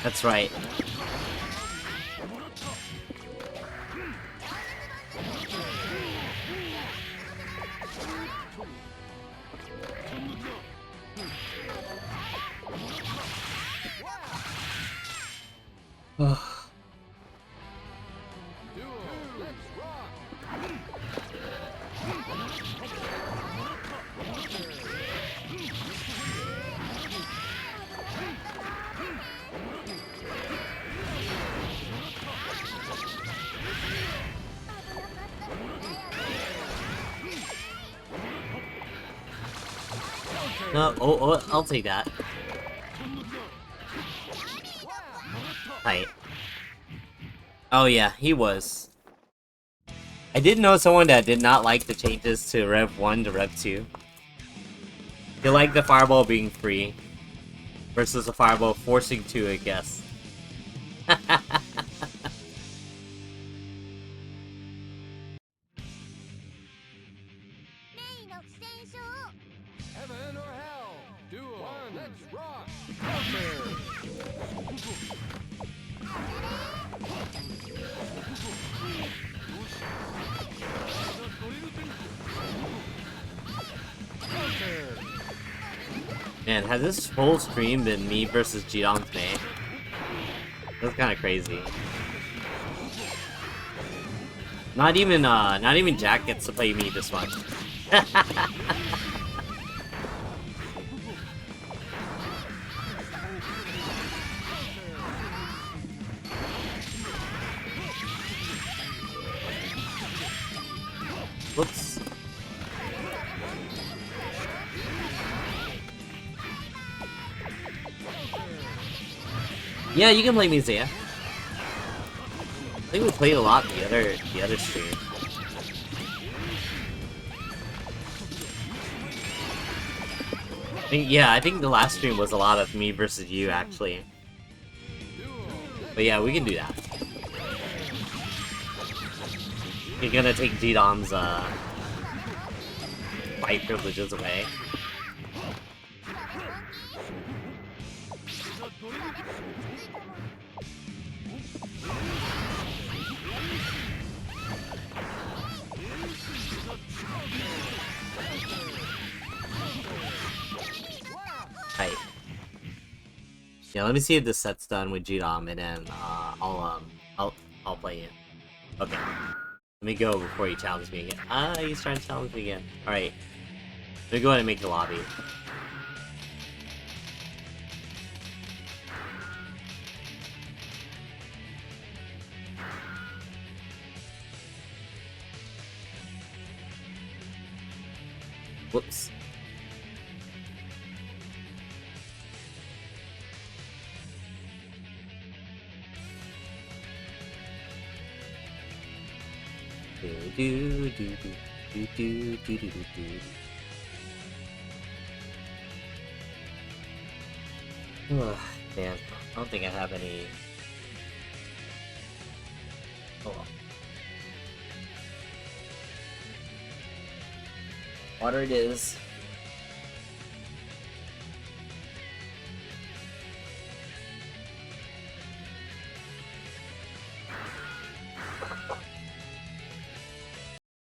That's right. No, oh, I'll take that. Tight. Oh yeah, he was. I did know someone that did not like the changes to Rev 1 to Rev 2. They like the fireball being free versus the fireball forcing 2, I guess. Heaven or hell? Duel. One, let's rock. Counter. Counter. Man, has this whole stream been me versus Jidom's May? That's kind of crazy. Not even Jack gets to play me this much. Whoops. Yeah, you can play me, Zaya. I think we played a lot the other stream. I think the last stream was a lot of me versus you, actually. But yeah, we can do that. You're gonna take G-Dom's, fight privileges away. Right. Yeah, let me see if this set's done with G-Dom, and then, I'll play you. Okay. Let me go before he challenges me again. Ah, he's trying to challenge me again. Alright. Let me go ahead and make the lobby. Whoops. Do do do do do do do do do. Ugh, man, I don't think I have any. Oh well. Water it is.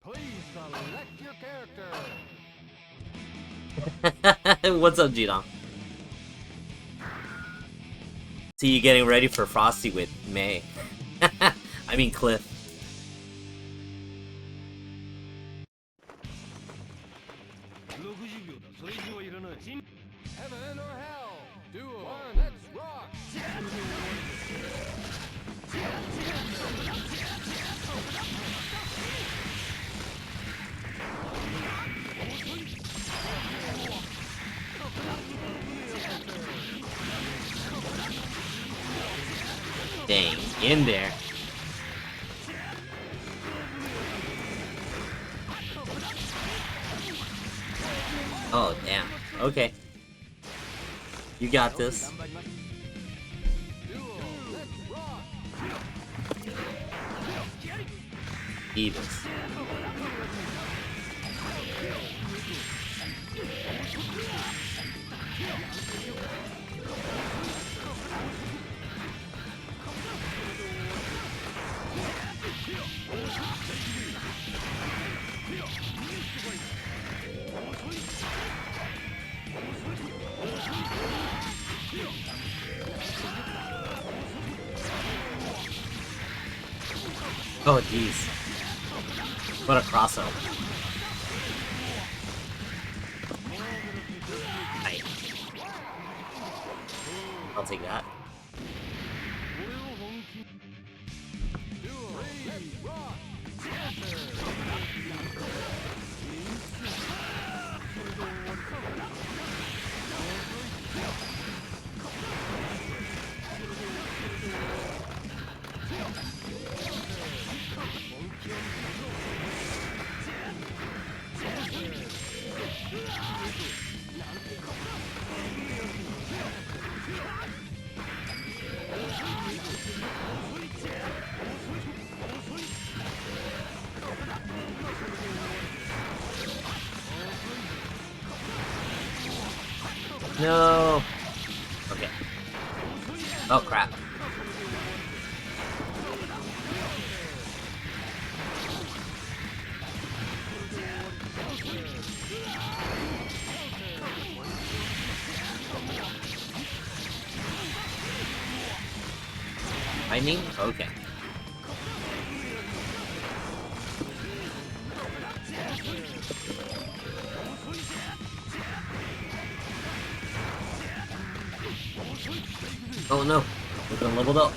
Please select your character. What's up, G-Dom? See you getting ready for Frosty with May. I mean Cliff. Heaven or hell? Duel. One, let's rock. Dang, in there. Oh, damn. Okay. You got this. Eat this. Oh, jeez. What a crossover. Right. I'll take that. No. Okay. Oh crap. Lightning? Okay. Oh no, we've been leveled up.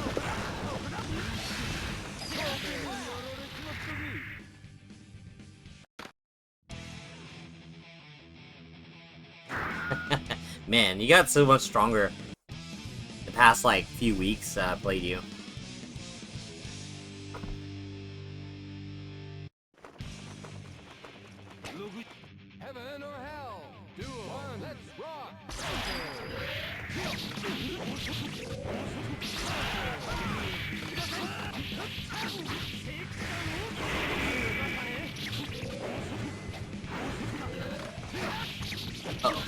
Man, you got so much stronger the past like few weeks I played you. Heaven or hell? Duel. One, let's rock. Uh oh.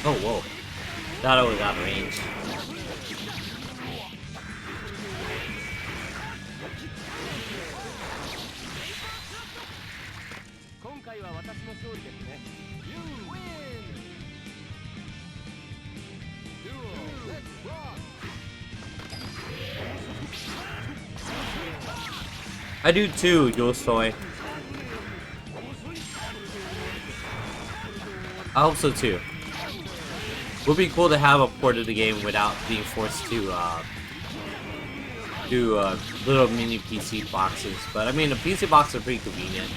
Oh whoa. Thought I was out of range. You win. Duel. Let's rock. I do too, Jostoy. I hope so too. Would be cool to have a port of the game without being forced to do little mini PC boxes. But I mean, the PC boxes are pretty convenient,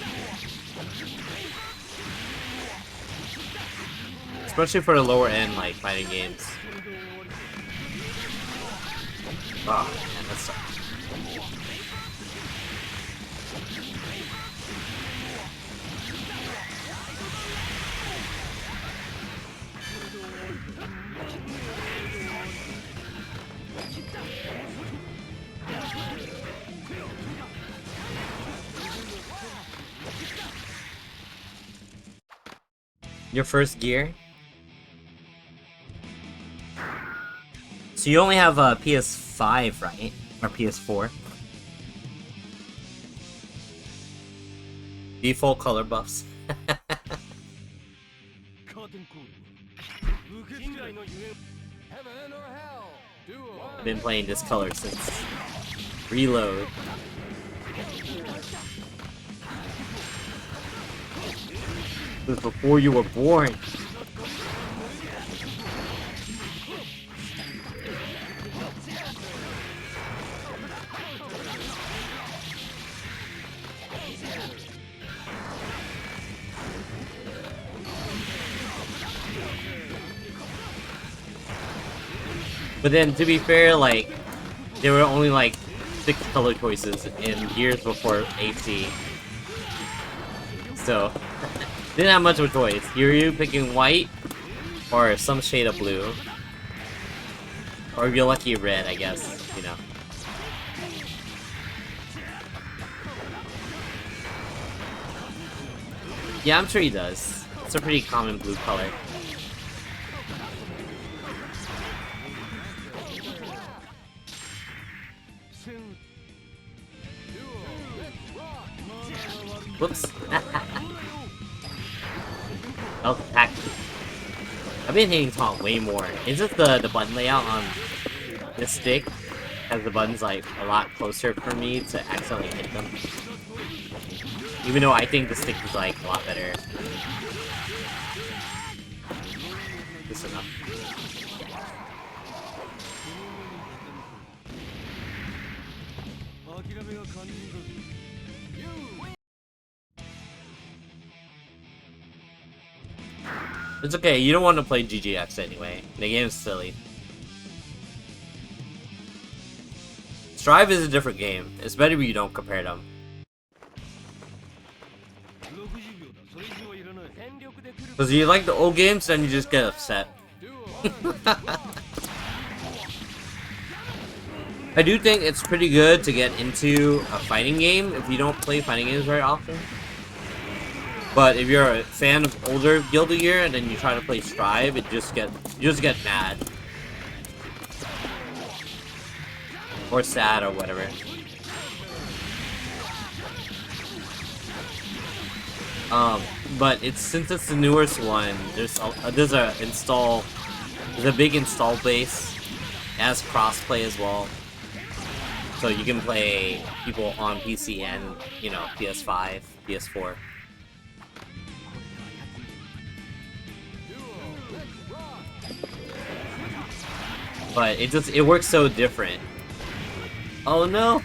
especially for the lower end like fighting games. Oh man, that sucks. Your first gear? So you only have a PS5, right? Or PS4? Default color buffs. Heaven or hell? Duel. I've been playing this color since Reload. Since before you were born. But then, to be fair, like, there were only like 6 color choices in years before AC. So, didn't have much of a choice. You're picking white, or some shade of blue. Or if you're lucky, red, I guess, you know. Yeah, I'm sure he does. It's a pretty common blue color. Whoops. Health attack. I've been hitting taunt way more. Is it the button layout on this stick? Has the buttons like a lot closer for me to accidentally hit them. Even though I think the stick is like a lot better. Just enough. It's okay, you don't want to play ggac anyway. The game's silly. Strive is a different game. It's better if you don't compare them. Because you like the old games, then you just get upset. I do think it's pretty good to get into a fighting game if you don't play fighting games very often. But if you're a fan of older Guilty Gear and then you try to play Strive, you just get mad. Or sad or whatever. But since it's the newest one, there's a big install base. It has crossplay as well. So you can play people on PC and, you know, PS5, PS4. But it works so different. Oh no!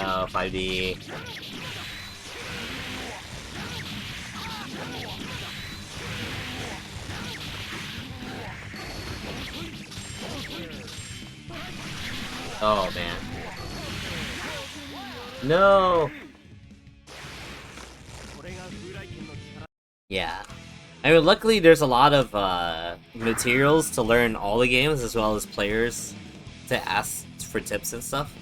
Oh, 5D. Oh man. No! Yeah. I mean, luckily there's a lot of materials to learn all the games, as well as players to ask for tips and stuff.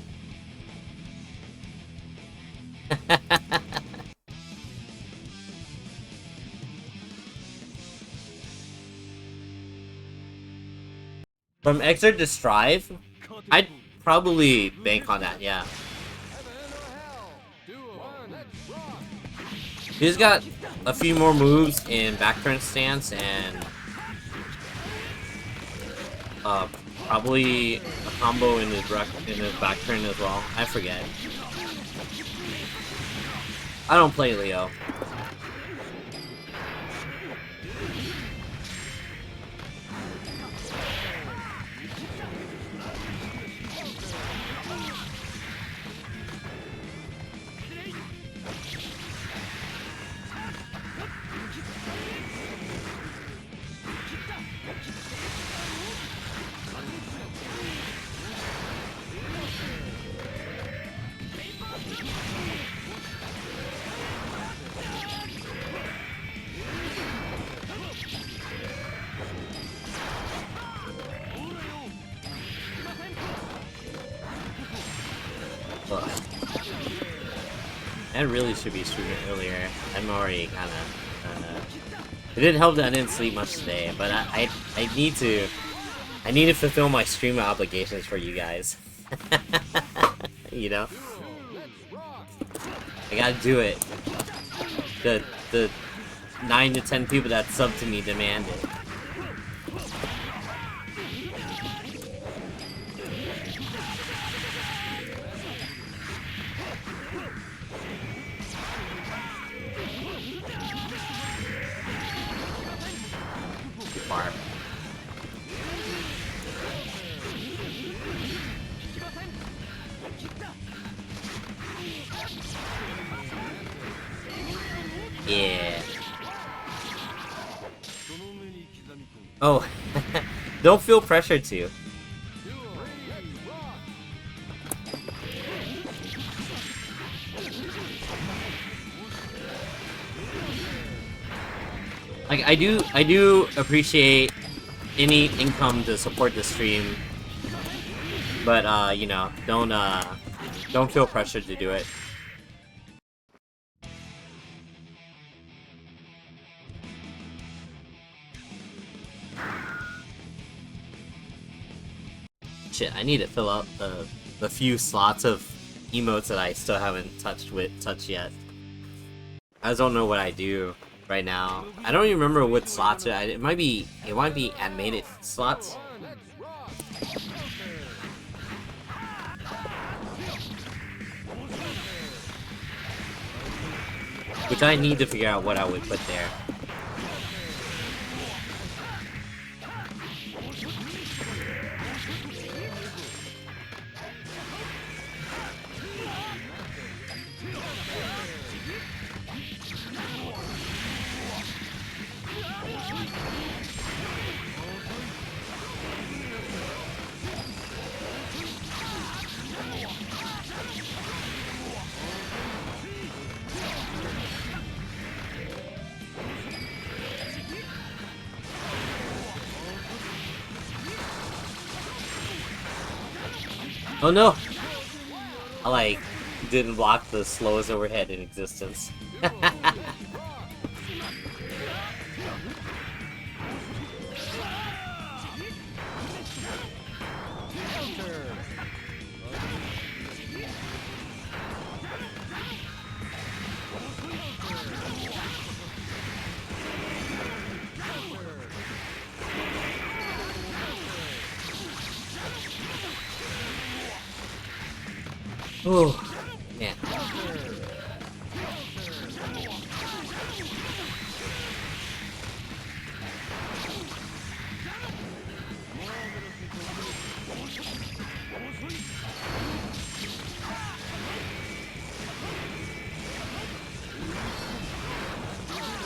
From Exert to Strive, I'd probably bank on that, yeah. He's got a few more moves in back turn stance and probably a combo in his back turn as well. I forget. I don't play Leo. I really should be streaming earlier. I'm already kind of. It didn't help that I didn't sleep much today, but I need to fulfill my stream obligations for you guys. You know, I gotta do it. The 9 to 10 people that sub to me demand it. Yeah. Oh, don't feel pressured to. Like I do appreciate any income to support the stream, but you know, don't feel pressured to do it. Shit, I need to fill out the few slots of emotes that I still haven't touched yet. I just don't know what I do right now. I don't even remember what slots are. It might be animated slots. Which I need to figure out what I would put there. Oh no! I like didn't block the slowest overhead in existence. Oh man.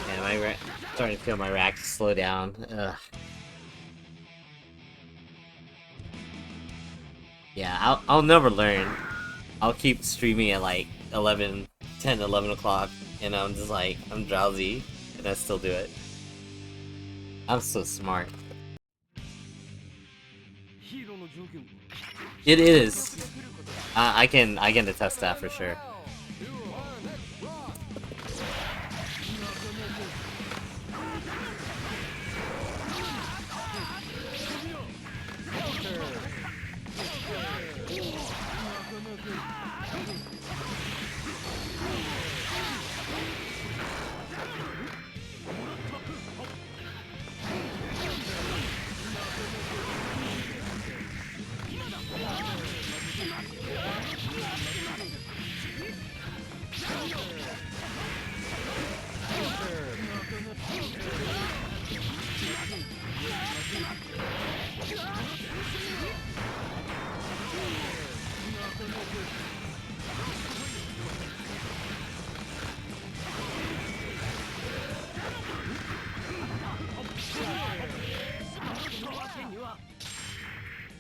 Yeah, starting to feel my rack slow down. Ugh. Yeah, I'll never learn. I'll keep streaming at like 10, 11 o'clock, and I'm just like, I'm drowsy, and I still do it. I'm so smart. It is. I can attest that for sure.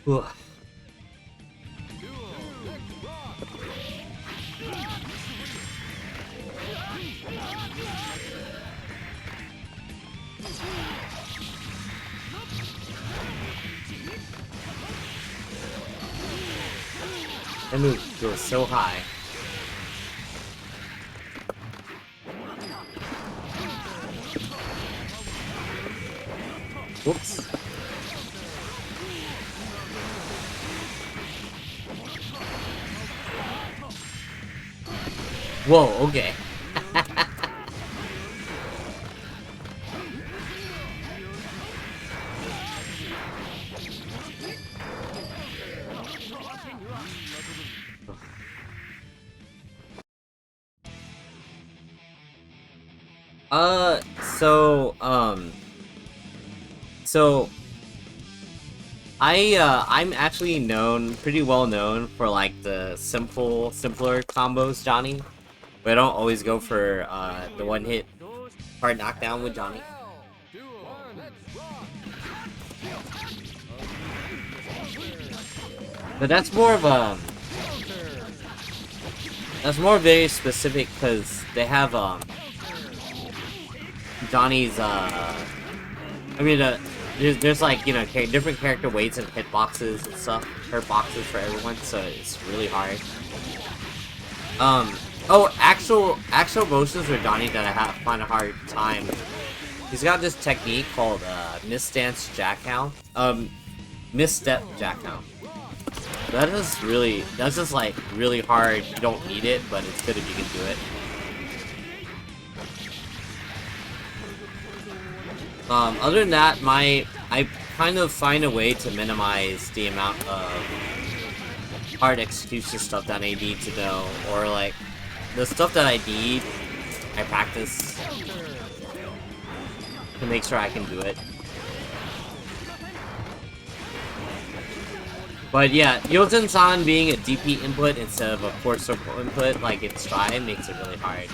Ugh. That move goes so high. Whoops. Whoa, okay. Uh, so, um, so I'm actually pretty well known for like the simpler combos, Johnny. But I don't always go for the one hit hard knockdown with Johnny. But that's more of a very specific because they have Johnny's I mean there's like, you know, different character weights and hitboxes and stuff, hurt boxes for everyone, so it's really hard. Oh, actual motions with Johnny that I find a hard time. He's got this technique called misstance jackhound. Misstep jackhound. That's just like really hard. You don't need it, but it's good if you can do it. Other than that, I kind of find a way to minimize the amount of hard execution stuff that I need to know, or like the stuff that I need, I practice to make sure I can do it. But yeah, Yozen-san being a DP input instead of a core circle input, like in Stride, makes it really hard.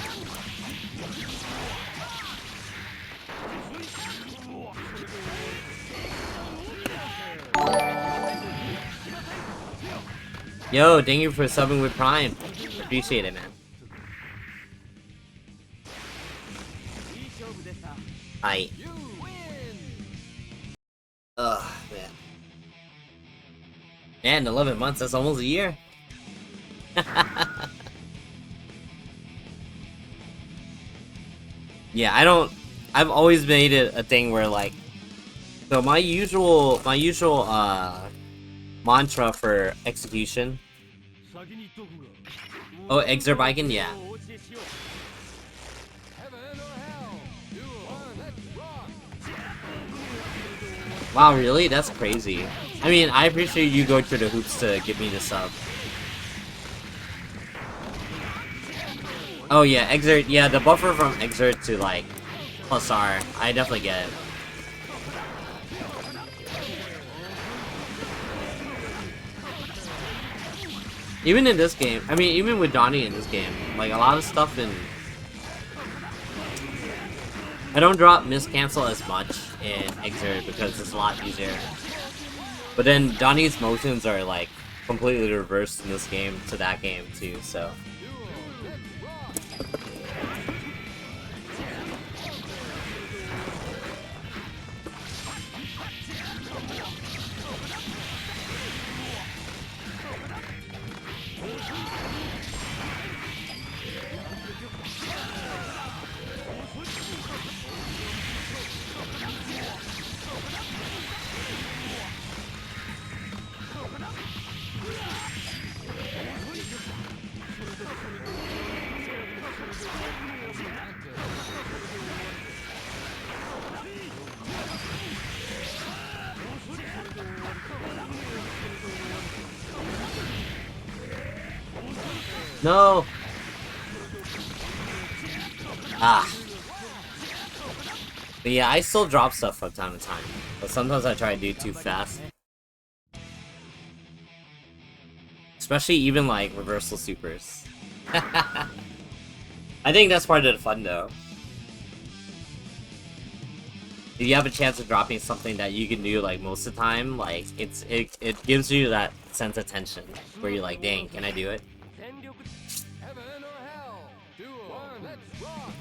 Yo, thank you for subbing with Prime. Appreciate it, man. Hi. Ugh, man. Man, 11 months, that's almost a year. Yeah, I've always made it a thing where like, so my usual mantra for execution. Oh, Exerbiken, yeah. Heaven or hell. Duel 1, let's rock. Wow, really? That's crazy. I mean, I appreciate you going through the hoops to give me the sub. Oh yeah, Exert, yeah, the buffer from Exert to like +R, I definitely get it. Even in this game, I mean, even with Donnie in this game, like a lot of stuff in... I don't drop miscancel as much in Exert because it's a lot easier. But then Donnie's motions are like completely reversed in this game to that game too, so... No! Ah. But yeah, I still drop stuff from time to time. But sometimes I try to do it too fast. Especially even like reversal supers. I think that's part of the fun though. If you have a chance of dropping something that you can do like most of the time, like it gives you that sense of tension where you're like, dang, can I do it? Heaven or hell. Duel 1, let's rock.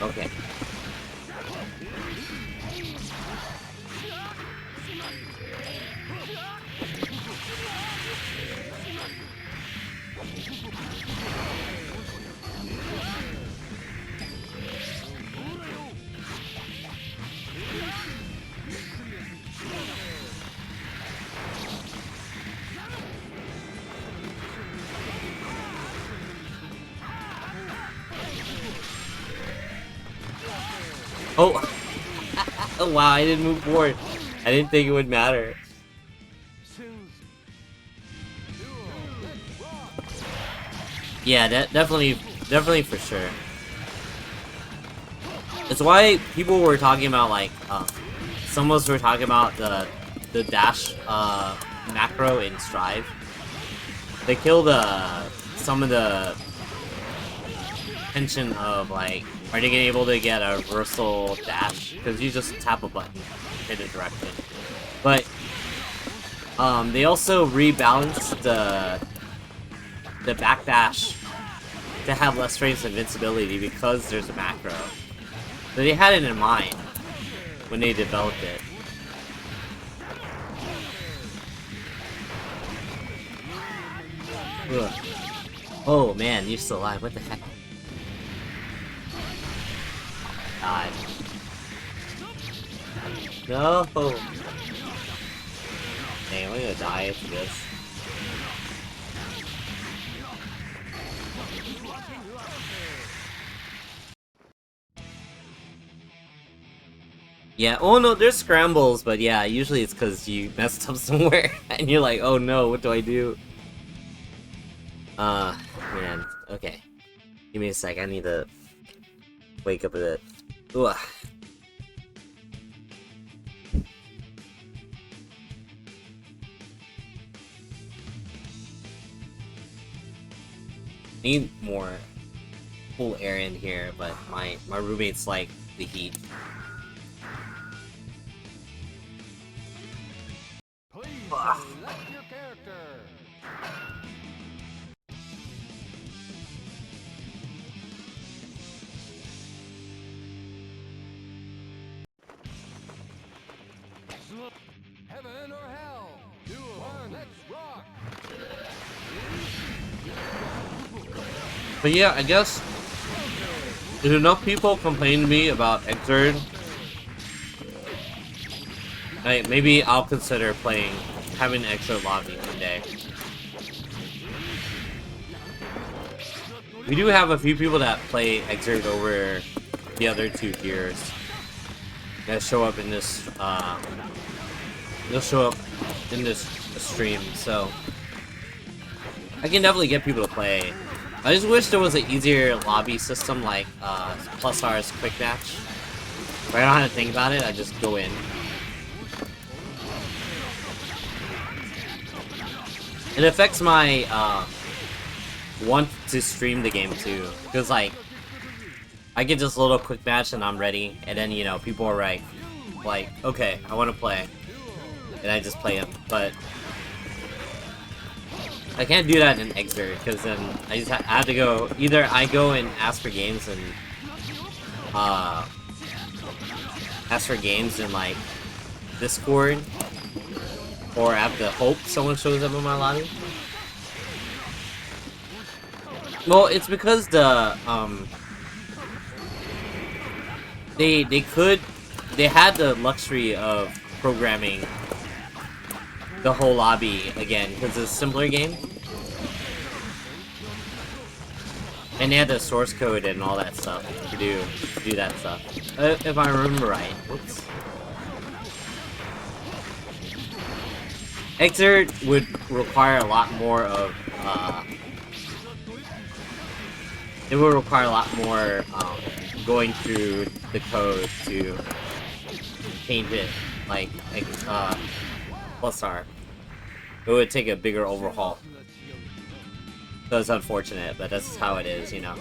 Okay. Oh! Oh wow, I didn't move forward. I didn't think it would matter. Yeah, definitely for sure. It's why people were talking about like, some of us were talking about the dash macro in Strive. They killed some of the tension of like, are they gonna be able to get a reversal dash? Because you just tap a button, hit a direction. But they also rebalanced the backdash to have less frames of invincibility because there's a macro. So they had it in mind when they developed it. Ugh. Oh man, you're still alive. What the heck? God. No! Dang, I'm gonna die after this. Yeah, oh no, there's scrambles, but yeah, usually it's because you messed up somewhere, and you're like, oh no, what do I do? Man, okay. Give me a sec, I need to wake up a bit. Ugh. Need more cool air in here, but my roommates like the heat. Please select your character. But yeah, I guess if enough people complain to me about Xrd, maybe I'll consider having an extra lobby one day. We do have a few people that play Xrd over the other 2 tiers that show up in this, they'll show up in this stream, so I can definitely get people to play. I just wish there was an easier lobby system like +R's quick match, where I don't have to think about it, I just go in. It affects my want to stream the game too, because like I get this little quick match and I'm ready, and then you know people are like okay, I want to play, and I just play them. But I can't do that in Xrd because then I have to go, either I go and ask for games and like Discord, or I have to hope someone shows up in my lobby. Well, it's because the they had the luxury of programming the whole lobby again because it's a simpler game, and they had the source code and all that stuff to do that stuff. If I remember right. Whoops. Xrd would require a lot more of it would require a lot more going through the code to change it, like +R. It would take a bigger overhaul. So it's unfortunate, but that's how it is, you know.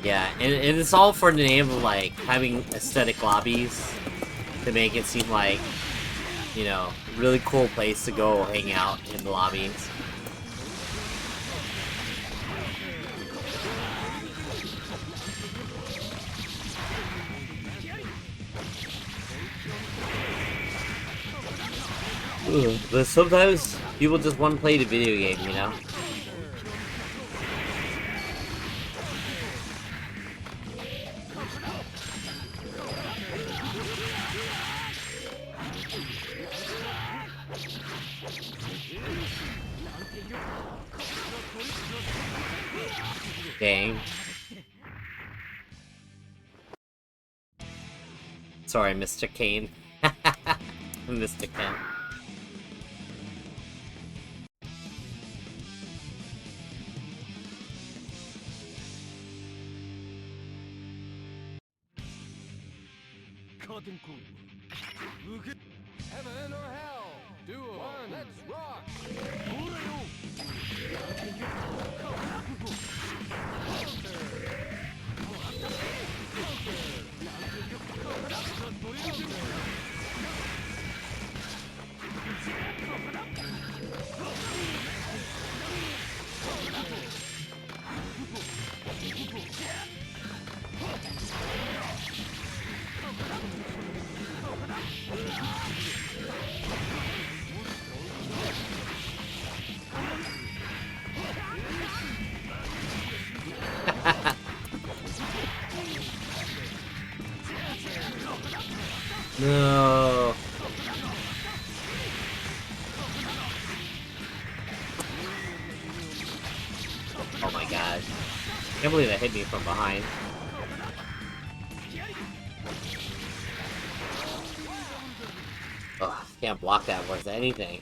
Yeah, and it's all for the name of like having aesthetic lobbies to make it seem like, you know, really cool place to go hang out in the lobbies. But sometimes people just want to play the video game, you know? Dang. Sorry, Mr. Kane. Mr. Kane. Heaven or hell? Duel. One. Let's rock. No. Oh my god. I can't believe that hit me from behind. Ugh, can't block that worth anything.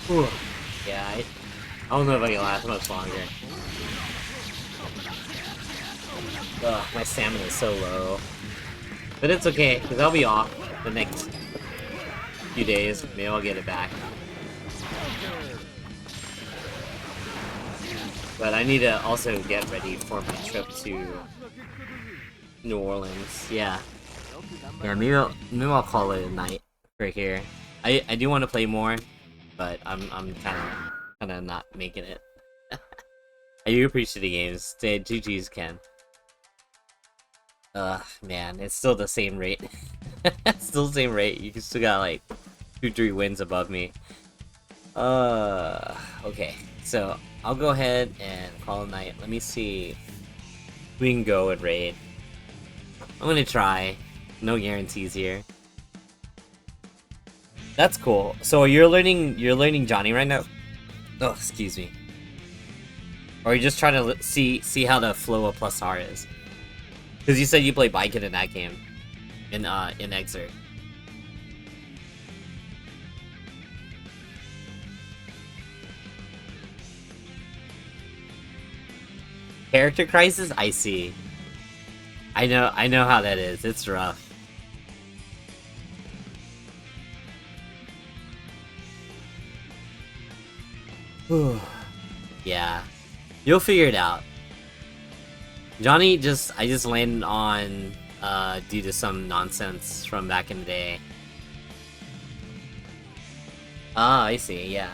Ooh. Yeah, I don't know if I can last much longer. Ugh, my stamina is so low. But it's okay, because I'll be off the next few days. Maybe I'll get it back. But I need to also get ready for my trip to New Orleans. Yeah. Yeah, maybe I'll call it a night right here. I do want to play more, but I'm kinda not making it. I do appreciate the games. GG's Ken. Man, it's still the same rate. It's still the same rate. You still got like 2-3 wins above me. Okay. So I'll go ahead and call it a night. Let me see if we can go and raid. I'm gonna try. No guarantees here. That's cool. So you're learning Johnny right now? Oh, excuse me. Or you're just trying to see how the flow of +R is? Because you said you play Biken in that game, in Exert. Character crisis? I see. I know how that is. It's rough. Yeah. You'll figure it out. Johnny I just landed on due to some nonsense from back in the day. Ah, I see, yeah.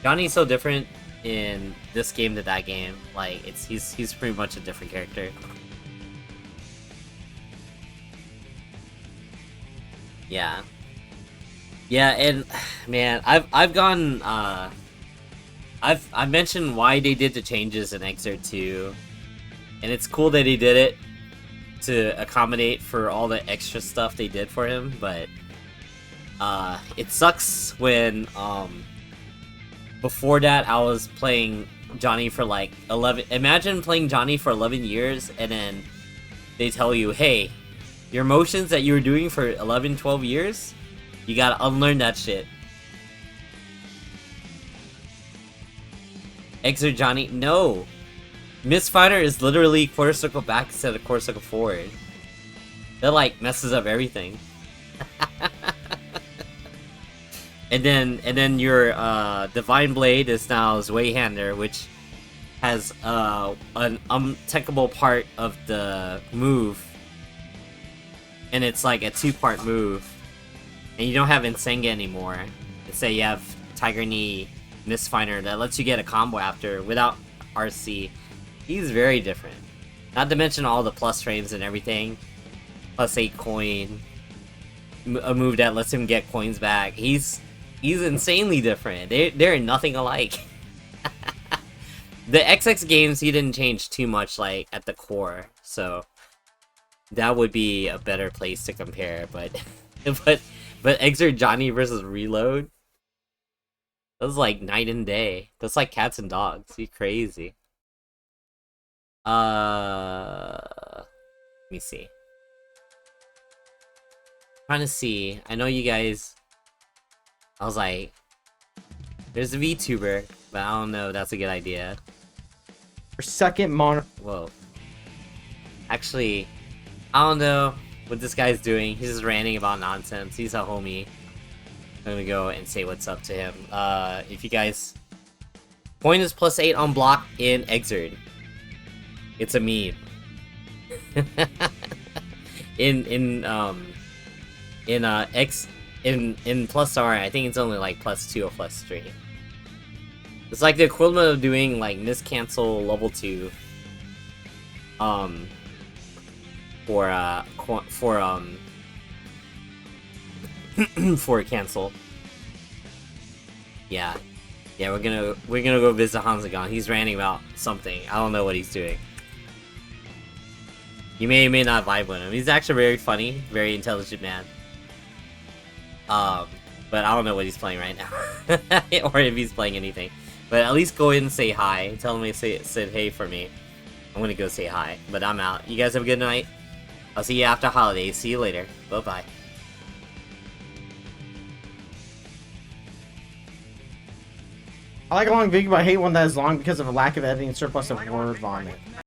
Johnny's so different in this game to that game. Like he's pretty much a different character. Yeah. Yeah, and man, I've gone I've mentioned why they did the changes in Exert 2, and it's cool that he did it to accommodate for all the extra stuff they did for him, but it sucks when before that I was playing Johnny for like 11. Imagine playing Johnny for 11 years and then they tell you, hey, your motions that you were doing for 11, 12 years, you gotta unlearn that shit. Exert Johnny? No! Misfighter is literally quarter circle back instead of quarter circle forward. That like messes up everything. and then your Divine Blade is now Zweihander, which has an untechable part of the move. And it's like a 2-part move. And you don't have Insenga anymore. Say you have Tiger Knee Misfinder that lets you get a combo after without RC. He's very different. Not to mention all the plus frames and everything. +8 coin. A move that lets him get coins back. He's insanely different. They're nothing alike. The XX games he didn't change too much like at the core, so that would be a better place to compare, but but Exert Johnny versus Reload? That's like night and day. That's like cats and dogs. You crazy. Let me see. Trying to see. I know you guys. I was like, there's a VTuber, but I don't know if that's a good idea. Your second mono. Whoa. Actually, I don't know what this guy's doing. He's just ranting about nonsense. He's a homie. I'm gonna go and say what's up to him. If you guys... Point is +8 on block in Exert. It's a meme. in +R, I think it's only like +2 or +3. It's like the equivalent of doing like miscancel level 2 for cancel. Yeah, we're gonna go visit Hansagon. He's ranting about something. I don't know what he's doing. You may or may not vibe with him. He's actually very funny, very intelligent man. But I don't know what he's playing right now, or if he's playing anything. But at least go in and say hi. Tell him he said hey for me. I'm gonna go say hi. But I'm out. You guys have a good night. I'll see you after holidays. See you later. Bye bye. I like a long video, but I hate one that is long because of a lack of editing and surplus of word vomit.